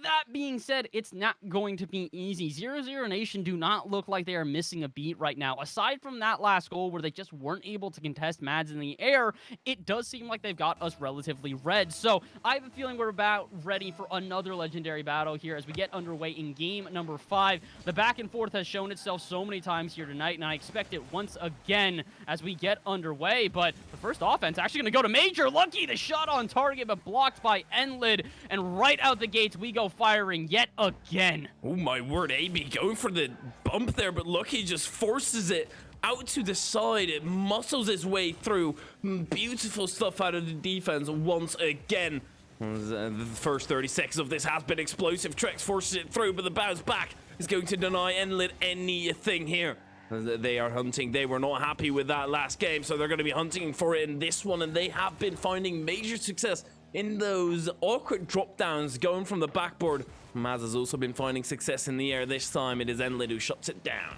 That being said, it's not going to be easy. 0-0 Nation do not look like they are missing a beat right now. Aside from that last goal where they just weren't able to contest Mads in the air, it does seem like they've got us relatively red. So I have a feeling we're about ready for another legendary battle here as we get underway in game number 5. The back and forth has shown itself so many times here tonight, and I expect it once again as we get underway. But the first offense actually going to go to Major. Lucky the shot on target, but blocked by Enlid. And right out the gates, we go firing yet again. Oh my word, AB going for the bump there, but Lucky just forces it out to the side. It muscles its way through. Beautiful stuff out of the defense once again. The first 30 seconds of this has been explosive. Trex forces it through, but the bounce back is going to deny Enlid anything here. They are hunting. They were not happy with that last game, so they're going to be hunting for it in this one, and they have been finding major success in those awkward drop downs going from the backboard. Maz has also been finding success in the air. This time it is Enlid who shuts it down.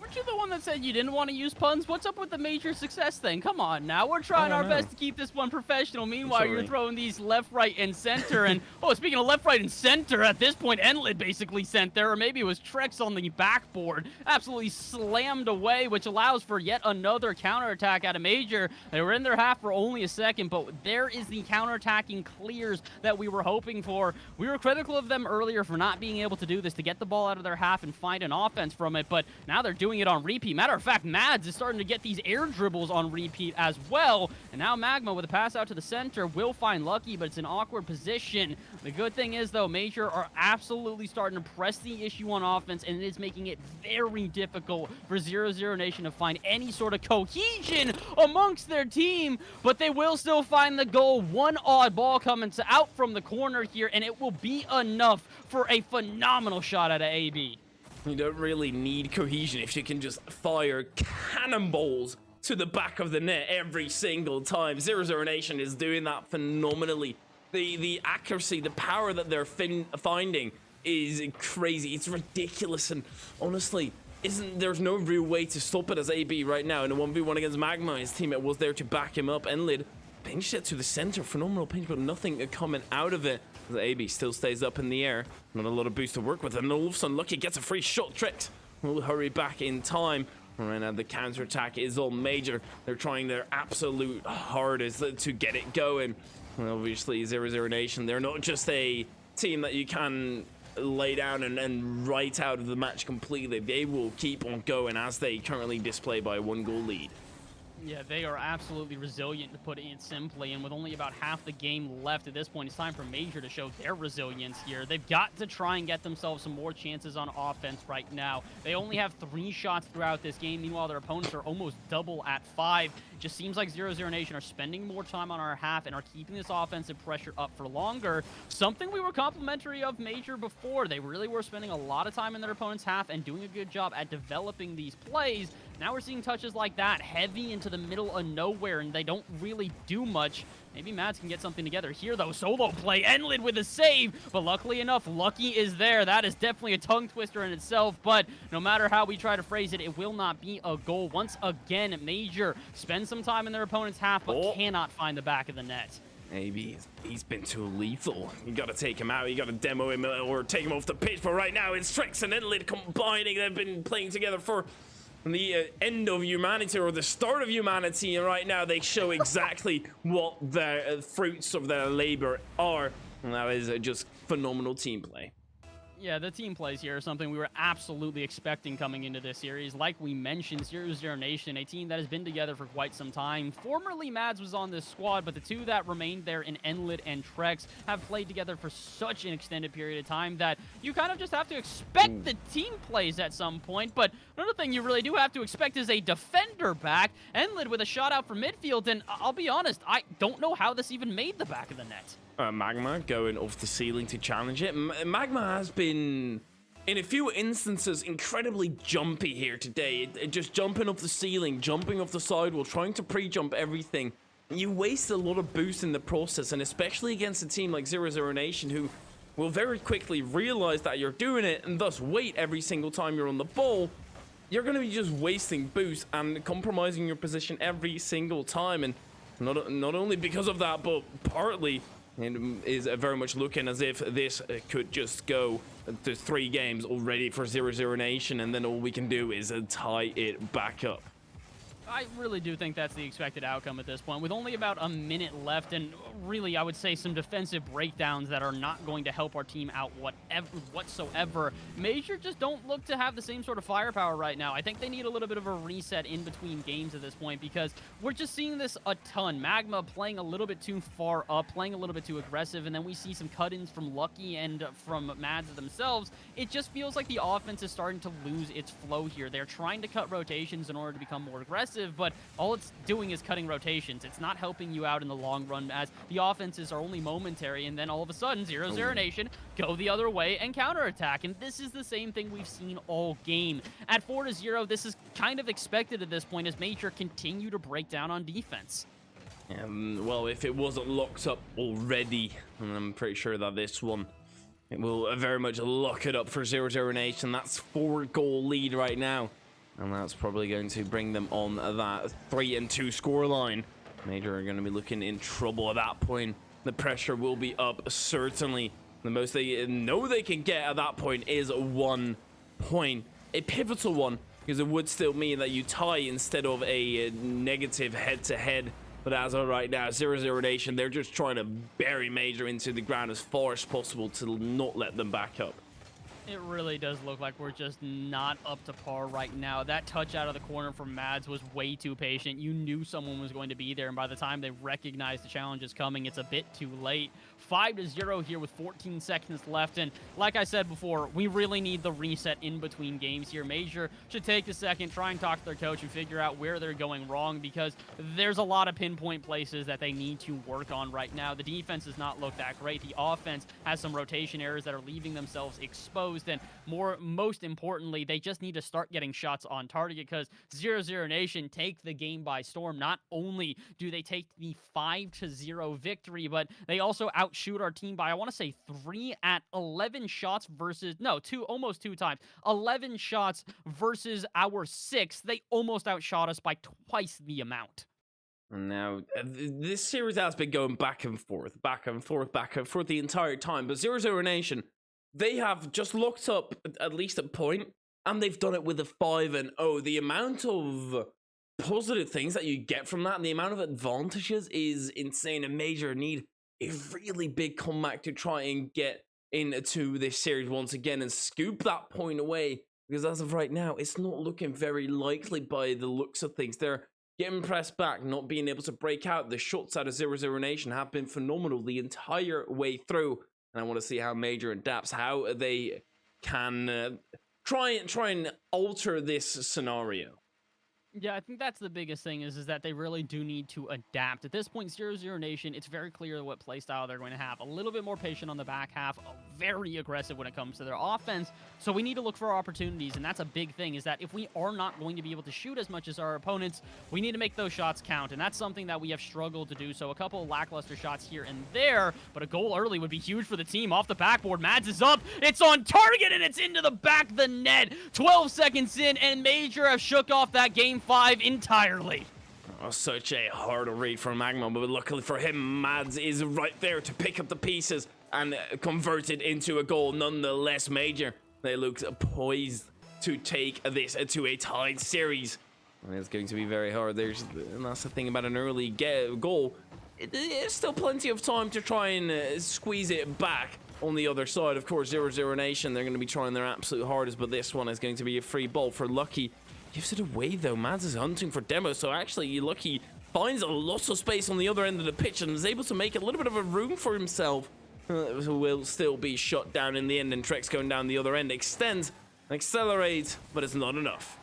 Weren't you the one that said you didn't want to use puns? What's up with the major success thing? Come on now. We're trying our best to keep this one professional. Meanwhile, you're throwing these left, right, and center. And, oh, speaking of left, right, and center, at this point, Enlid basically sent there. Or maybe it was Trex on the backboard. Absolutely slammed away, which allows for yet another counterattack out of Major. They were in their half for only a second, but there is the counterattacking clears that we were hoping for. We were critical of them earlier for not being able to do this, to get the ball out of their half and find an offense from it. But now they're doing it on repeat. Matter of fact, Mads is starting to get these air dribbles on repeat as well. And now Magma with a pass out to the center will find Lucky, but it's an awkward position. The good thing is, though, Major are absolutely starting to press the issue on offense, and it is making it very difficult for 0-0 Nation to find any sort of cohesion amongst their team, but they will still find the goal. One odd ball coming out from the corner here, and it will be enough for a phenomenal shot out of AB. You don't really need cohesion if you can just fire cannonballs to the back of the net every single time. 0-0 Nation is doing that phenomenally. The accuracy, the power that they're finding is crazy. It's ridiculous, and honestly, there's no real way to stop it as AB right now in a 1v1 against Magma. His teammate was there to back him up. Enlid pinched it to the center. Phenomenal pinch, but nothing coming out of it. The AB still stays up in the air. Not a lot of boost to work with, and all of a sudden Lucky gets a free shot. Tricks will hurry back in time. Right now the counterattack is all Major. They're trying their absolute hardest to get it going. And obviously 0-0 Nation, they're not just a team that you can lay down and write out of the match completely. They will keep on going as they currently display by a 1-goal lead. Yeah, they are absolutely resilient, to put it simply, and with only about half the game left at this point, it's time for Major to show their resilience here. They've got to try and get themselves some more chances on offense right now. They only have 3 shots throughout this game. Meanwhile, their opponents are almost double at 5. Just seems like 0-0 Nation are spending more time on our half and are keeping this offensive pressure up for longer. Something we were complimentary of Major before. They really were spending a lot of time in their opponent's half and doing a good job at developing these plays. Now we're seeing touches like that, heavy into the middle of nowhere, and they don't really do much. Maybe Mads can get something together here, though. Solo play, Enlid with a save, but luckily enough, Lucky is there. That is definitely a tongue twister in itself, but no matter how we try to phrase it, it will not be a goal. Once again, Major spends some time in their opponent's half, but cannot find the back of the net. Maybe he's been too lethal. You gotta take him out. You gotta demo him or take him off the pitch. But right now, it's Trex and Enlid combining. They've been playing together for the end of humanity, or the start of humanity, and right now they show exactly what the fruits of their labor are, and that is just phenomenal team play. Yeah, the team plays here are something we were absolutely expecting coming into this series. Like we mentioned, 0-0 Nation, a team that has been together for quite some time. Formerly, Mads was on this squad, but the two that remained there in Enlid and Trex have played together for such an extended period of time that you kind of just have to expect the team plays at some point. But another thing you really do have to expect is a defender back. Enlid with a shot out for midfield, and I'll be honest, I don't know how this even made the back of the net. Magma going off the ceiling to challenge it. Magma has been, in a few instances, incredibly jumpy here today. Just jumping off the ceiling, jumping off the sidewall, trying to pre-jump everything. You waste a lot of boost in the process, and especially against a team like 0-0 Nation, who will very quickly realize that you're doing it, and thus wait every single time you're on the ball. You're going to be just wasting boost and compromising your position every single time, and not only because of that, but partly it is very much looking as if this could just go to 3 games already for 0-0 Nation, and then all we can do is tie it back up. I really do think that's the expected outcome at this point. With only about a minute left, and really, I would say some defensive breakdowns that are not going to help our team out whatsoever. Major just don't look to have the same sort of firepower right now. I think they need a little bit of a reset in between games at this point, because we're just seeing this a ton. Magma playing a little bit too far up, playing a little bit too aggressive, and then we see some cut-ins from Lucky and from Mads themselves. It just feels like the offense is starting to lose its flow here. They're trying to cut rotations in order to become more aggressive, impressive, but all it's doing is cutting rotations. It's not helping you out in the long run, as the offenses are only momentary, and then all of a sudden 0-0 Nation go the other way and counterattack. And this is the same thing we've seen all game. At 4-0, this is kind of expected at this point as Major continue to break down on defense. Well, if it wasn't locked up already, and I'm pretty sure that this one, it will very much lock it up for 0-0 Nation. That's 4-goal lead right now, and that's probably going to bring them on that 3-2 scoreline. Major are going to be looking in trouble at that point. The pressure will be up, certainly. The most they know they can get at that point is 1 point. A pivotal one, because it would still mean that you tie instead of a negative head-to-head. But as of right now, 0-0 Nation, they're just trying to bury Major into the ground as far as possible to not let them back up. It really does look like we're just not up to par right now. That touch out of the corner from Mads was way too patient. You knew someone was going to be there, and by the time they recognized the challenge is coming, it's a bit too late. 5-0 here with 14 seconds left, and like I said before, we really need the reset in between games here. Major should take a second, try and talk to their coach and figure out where they're going wrong, because there's a lot of pinpoint places that they need to work on right now. The defense does not look that great. The offense has some rotation errors that are leaving themselves exposed. And most importantly, they just need to start getting shots on target, because 0-0 Nation take the game by storm. Not only do they take the 5-0 victory, but they also outshoot our team by, I want to say, 3 at 11 shots versus, no, almost 2 times. 11 shots versus our 6. They almost outshot us by twice the amount. Now, this series has been going back and forth the entire time, but 0-0 Nation, they have just locked up at least a point, and they've done it with a 5-0. The amount of positive things that you get from that and the amount of advantages is insane. And Major need a really big comeback to try and get into this series once again and scoop that point away, because as of right now, it's not looking very likely by the looks of things. They're getting pressed back, not being able to break out. The shots out of 0-0 Nation have been phenomenal the entire way through. And I want to see how Major adapts, how they can try and alter this scenario. Yeah, I think that's the biggest thing is that they really do need to adapt. At this point, 0-0 Nation, it's very clear what playstyle they're going to have. A little bit more patient on the back half, very aggressive when it comes to their offense. So we need to look for opportunities, and that's a big thing, is that if we are not going to be able to shoot as much as our opponents, we need to make those shots count, and that's something that we have struggled to do. So a couple of lackluster shots here and there, but a goal early would be huge for the team. Off the backboard, Mads is up, it's on target, and it's into the back of the net. 12 seconds in, and Major have shook off that game 5 entirely. Oh, such a hard read for Magma, but luckily for him, Mads is right there to pick up the pieces and convert it into a goal. Nonetheless, Major, they look poised to take this to a tied series. And it's going to be very hard. And that's the thing about an early goal. There's still plenty of time to try and squeeze it back. On the other side, of course, 0-0 Nation, they're going to be trying their absolute hardest, but this one is going to be a free ball for Lucky. Gives it away though. Mads is hunting for Demo, so actually Lucky finds a lot of space on the other end of the pitch and is able to make a little bit of a room for himself. Will still be shot down in the end, and Trex going down the other end extends, accelerates, but it's not enough.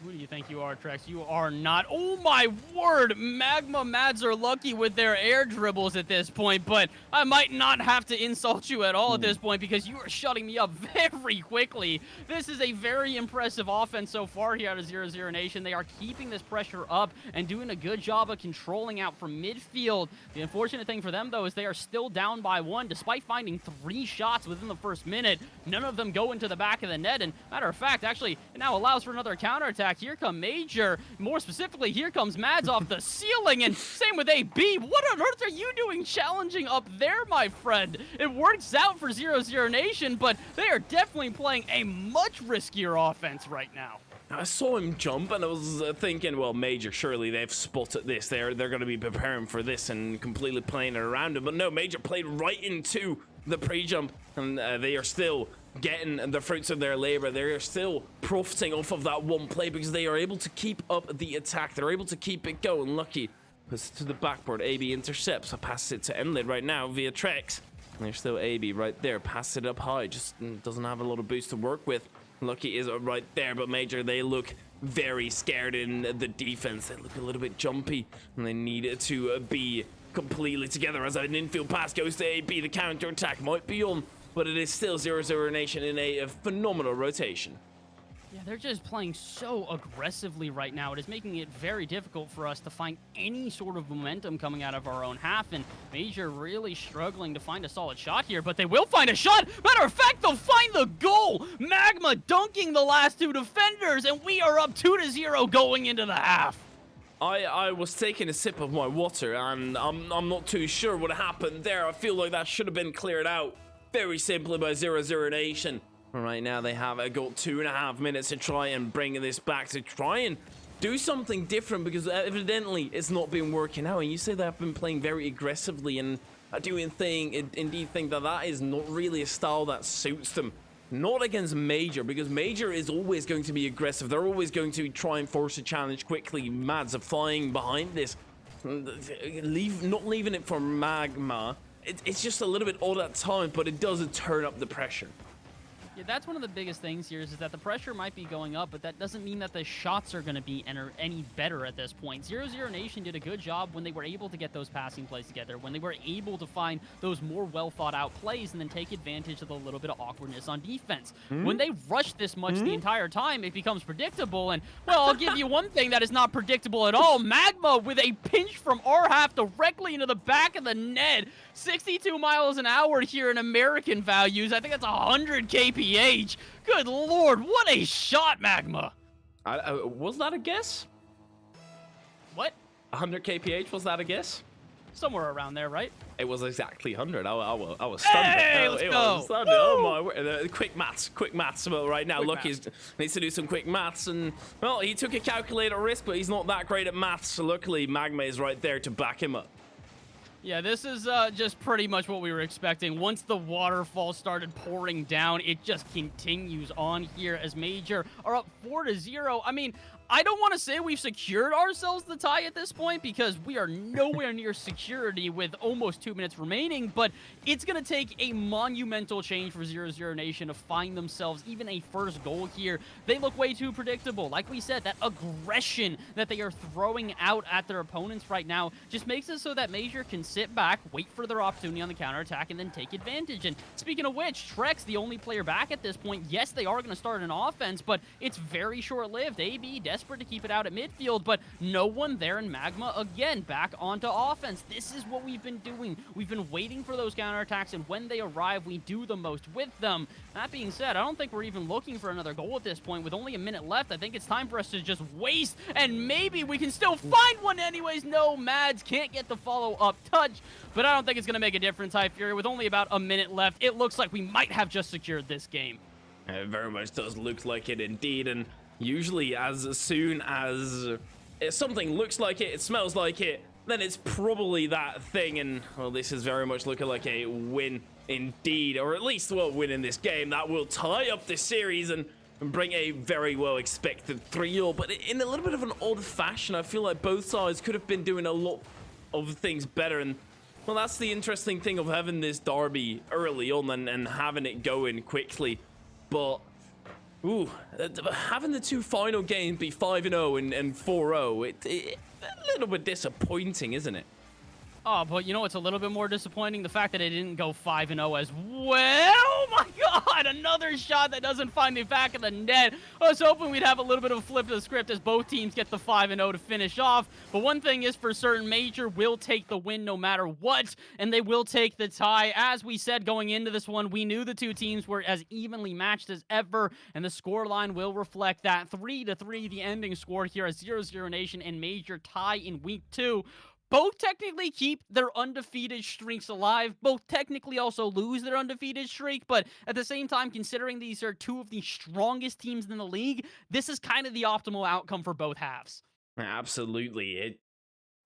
Who do you think you are, Trex? You are not. Oh my word! Magma Mads are lucky with their air dribbles at this point, but I might not have to insult you at all at this point, because you are shutting me up very quickly. This is a very impressive offense so far here out of 0-0 Nation. They are keeping this pressure up and doing a good job of controlling out from midfield. The unfortunate thing for them, though, is they are still down by 1, despite finding 3 shots within the first minute. None of them go into the back of the net, and matter of fact, actually, it now allows for another counterattack. Here come Major. More specifically, here comes Mads off the ceiling, and same with AB. What on earth are you doing challenging up there, my friend? It works out for 0-0 Nation, but they are definitely playing a much riskier offense right now. I saw him jump, and I was thinking, well, Major, surely they've spotted this. They're going to be preparing for this and completely playing it around him. But no, Major played right into the pre-jump, and they are still getting the fruits of their labor. They're still profiting off of that one play because they are able to keep up the attack. They're able to keep it going. Lucky puts it to the backboard. AB intercepts. Passes it to Emlid right now via Trex. And there's still AB right there. Passes it up high. Just doesn't have a lot of boost to work with. Lucky is right there, but Major, they look very scared in the defense. They look a little bit jumpy, and they need to be completely together as an infield pass goes to AB. The counter attack might be on, but it is still 0-0 Nation in a phenomenal rotation. Yeah, they're just playing so aggressively right now. It is making it very difficult for us to find any sort of momentum coming out of our own half, and Major really struggling to find a solid shot here, but they will find a shot. Matter of fact, they'll find the goal. Magma dunking the last two defenders, and we are up 2-0 going into the half. I was taking a sip of my water, and I'm not too sure what happened there. I feel like that should have been cleared out very simply by 0-0 Nation. Right now, they have got 2.5 minutes to try and bring this back, to try and do something different, because evidently it's not been working out. And you say they have been playing very aggressively, and I do indeed think that that is not really a style that suits them. Not against Major, because Major is always going to be aggressive. They're always going to try and force a challenge quickly. Mads are flying behind this. Not leaving it for Magma. It's just a little bit odd at times, but it does turn up the pressure. Yeah, that's one of the biggest things here is that the pressure might be going up, but that doesn't mean that the shots are going to be any better at this point. 0-0 Nation did a good job when they were able to get those passing plays together, when they were able to find those more well-thought-out plays and then take advantage of a little bit of awkwardness on defense. When they rush this much the entire time, it becomes predictable, and, well, I'll give you one thing that is not predictable at all. Magma with a pinch from our half directly into the back of the net. 62 miles an hour here in American values. I think that's 100 kph. Good lord, what a shot, Magma. Was that a guess? What? 100 kph, was that a guess? Somewhere around there, right? It was exactly 100. I was stunned. Hey, let's go. Stunned. Oh my word. Quick maths. Well, right now, Lucky needs to do some quick maths, and, well, he took a calculator risk, but he's not that great at maths, so luckily Magma is right there to back him up. Yeah, this is just pretty much what we were expecting. Once the waterfall started pouring down, it just continues on here as Major are up 4-0. I mean, I don't want to say we've secured ourselves the tie at this point, because we are nowhere near security with almost 2 minutes remaining, but it's going to take a monumental change for 0-0 Nation to find themselves even a first goal here. They look way too predictable. Like we said, that aggression that they are throwing out at their opponents right now just makes it so that Major can sit back, wait for their opportunity on the counterattack, and then take advantage. And speaking of which, Trek's the only player back at this point. Yes, they are going to start an offense, but it's very short-lived. AB desperate to keep it out at midfield, but no one there, in Magma again back onto offense. This is what we've been doing. We've been waiting for those counterattacks, and when they arrive, we do the most with them. That being said, I don't think we're even looking for another goal at this point. With only a minute left, I think it's time for us to just waste, and maybe we can still find one anyways. No, Mads can't get the follow-up touch, but I don't think it's going to make a difference, Hyferia. With only about a minute left, it looks like we might have just secured this game. It very much does look like it indeed, and usually as soon as something looks like it, it smells like it, then it's probably that thing. And, well, this is very much looking like a win indeed, or at least, well, win in this game that will tie up the series and bring a very well expected 3-0, but in a little bit of an odd fashion. I feel like both sides could have been doing a lot of things better, and, well, that's the interesting thing of having this derby early on and having it going quickly. But ooh, having the two final games be 5-0 and 4-0, it's a little bit disappointing, isn't it? Oh, but you know what's a little bit more disappointing? The fact that it didn't go 5-0 as well. Oh my god, another shot that doesn't find the back of the net. I was hoping we'd have a little bit of a flip of the script as both teams get the 5-0 to finish off. But one thing is for certain, Major will take the win no matter what, and they will take the tie. As we said going into this one, we knew the two teams were as evenly matched as ever, and the scoreline will reflect that. 3-3, the ending score here as 0-0 Nation and Major tie in week 2. Both technically keep their undefeated streaks alive. Both technically also lose their undefeated streak. But at the same time, considering these are two of the strongest teams in the league, this is kind of the optimal outcome for both halves. Absolutely.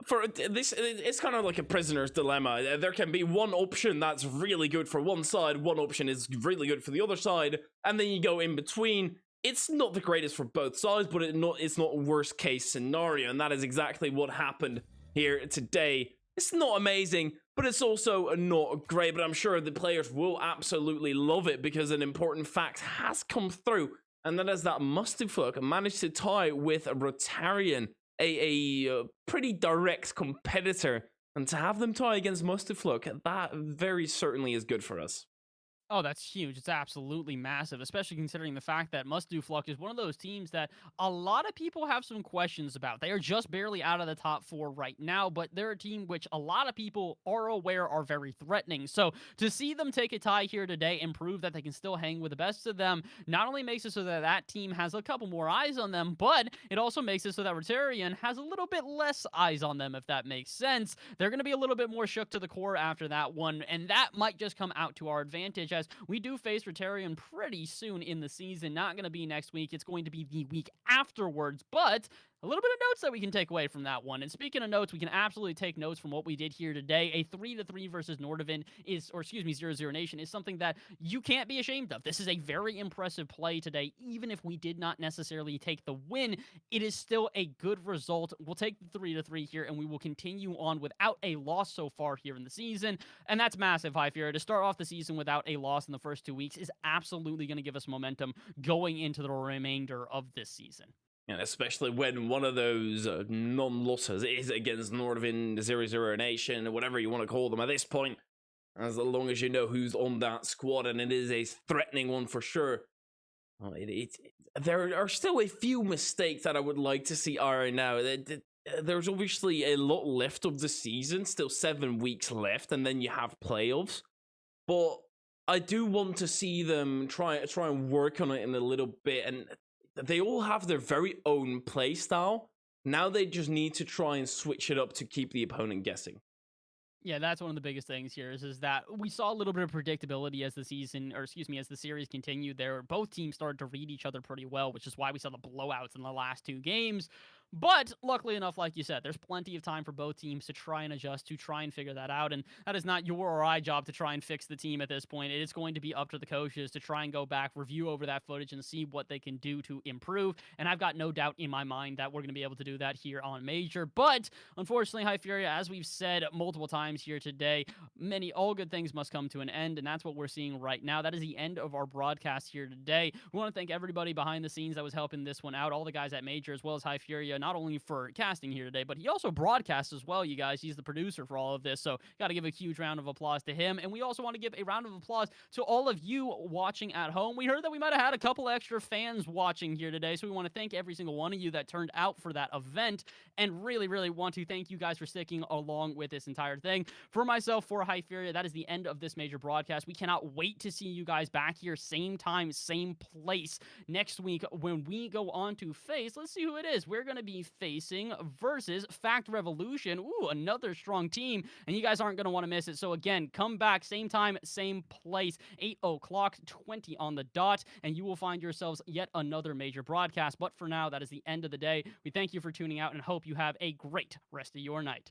It's kind of like a prisoner's dilemma. There can be one option that's really good for one side, one option is really good for the other side, and then you go in between. It's not the greatest for both sides, but it's not a worst case scenario, and that is exactly what happened here today. It's not amazing, but it's also not great, but I'm sure the players will absolutely love it because an important fact has come through, And then as that Mustifluk managed to tie with Rotarian, a pretty direct competitor, and to have them tie against Mustifluk, that very certainly is good for us. Oh, that's huge. It's absolutely massive, especially considering the fact that Must Do Fluck is one of those teams that a lot of people have some questions about. They are just barely out of the top four right now, but they're a team which a lot of people are aware are very threatening. So to see them take a tie here today and prove that they can still hang with the best of them not only makes it so that that team has a couple more eyes on them, but it also makes it so that Rotarian has a little bit less eyes on them, if that makes sense. They're going to be a little bit more shook to the core after that one, and that might just come out to our advantage as we do face Rotarian pretty soon in the season. Not going to be next week. It's going to be the week afterwards, but a little bit of notes that we can take away from that one. And speaking of notes, we can absolutely take notes from what we did here today. A 3-3 versus Nordavind is, or excuse me, 0-0 Nation is something that you can't be ashamed of. This is a very impressive play today. Even if we did not necessarily take the win, it is still a good result. We'll take the 3-3 here, and we will continue on without a loss so far here in the season. And that's massive, Hyferia. To start off the season without a loss in the first 2 weeks is absolutely going to give us momentum going into the remainder of this season. And especially when one of those non-losses is against Nordavind, 0-0 Nation, or whatever you want to call them at this point, as long as you know who's on that squad, and it is a threatening one for sure. Well, there are still a few mistakes that I would like to see ironed out. There's obviously a lot left of the season, still 7 weeks left, and then you have playoffs. But I do want to see them try and work on it in a little bit, and they all have their very own play style. Now they just need to try and switch it up to keep the opponent guessing. Yeah, that's one of the biggest things here is that we saw a little bit of predictability as the season, or excuse me, as the series continued there. Both teams started to read each other pretty well, which is why we saw the blowouts in the last 2 games. But luckily enough, like you said, there's plenty of time for both teams to try and adjust, to try and figure that out. And that is not your or I job to try and fix the team at this point. It is going to be up to the coaches to try and go back, review over that footage, and see what they can do to improve. And I've got no doubt in my mind that we're going to be able to do that here on Major. But unfortunately, Hyferia, as we've said multiple times here today, all good things must come to an end. And that's what we're seeing right now. That is the end of our broadcast here today. We want to thank everybody behind the scenes that was helping this one out, all the guys at Major, as well as Hyferia, not only for casting here today, but he also broadcasts as well, you guys. He's the producer for all of this, so got to give a huge round of applause to him. And we also want to give a round of applause to all of you watching at home. We heard that we might have had a couple extra fans watching here today, so we want to thank every single one of you that turned out for that event, and really, really want to thank you guys for sticking along with this entire thing. For myself, for Hyferia, that is the end of this Major broadcast. We cannot wait to see you guys back here, same time, same place, next week when we go on to face, let's see who it is. We're going to be facing versus Fact Revolution. Ooh, another strong team, and you guys aren't going to want to miss it. So again, come back, same time, same place, 8 o'clock, 20 on the dot, and you will find yourselves yet another Major broadcast. But for now, that is the end of the day. We thank you for tuning out and hope you have a great rest of your night.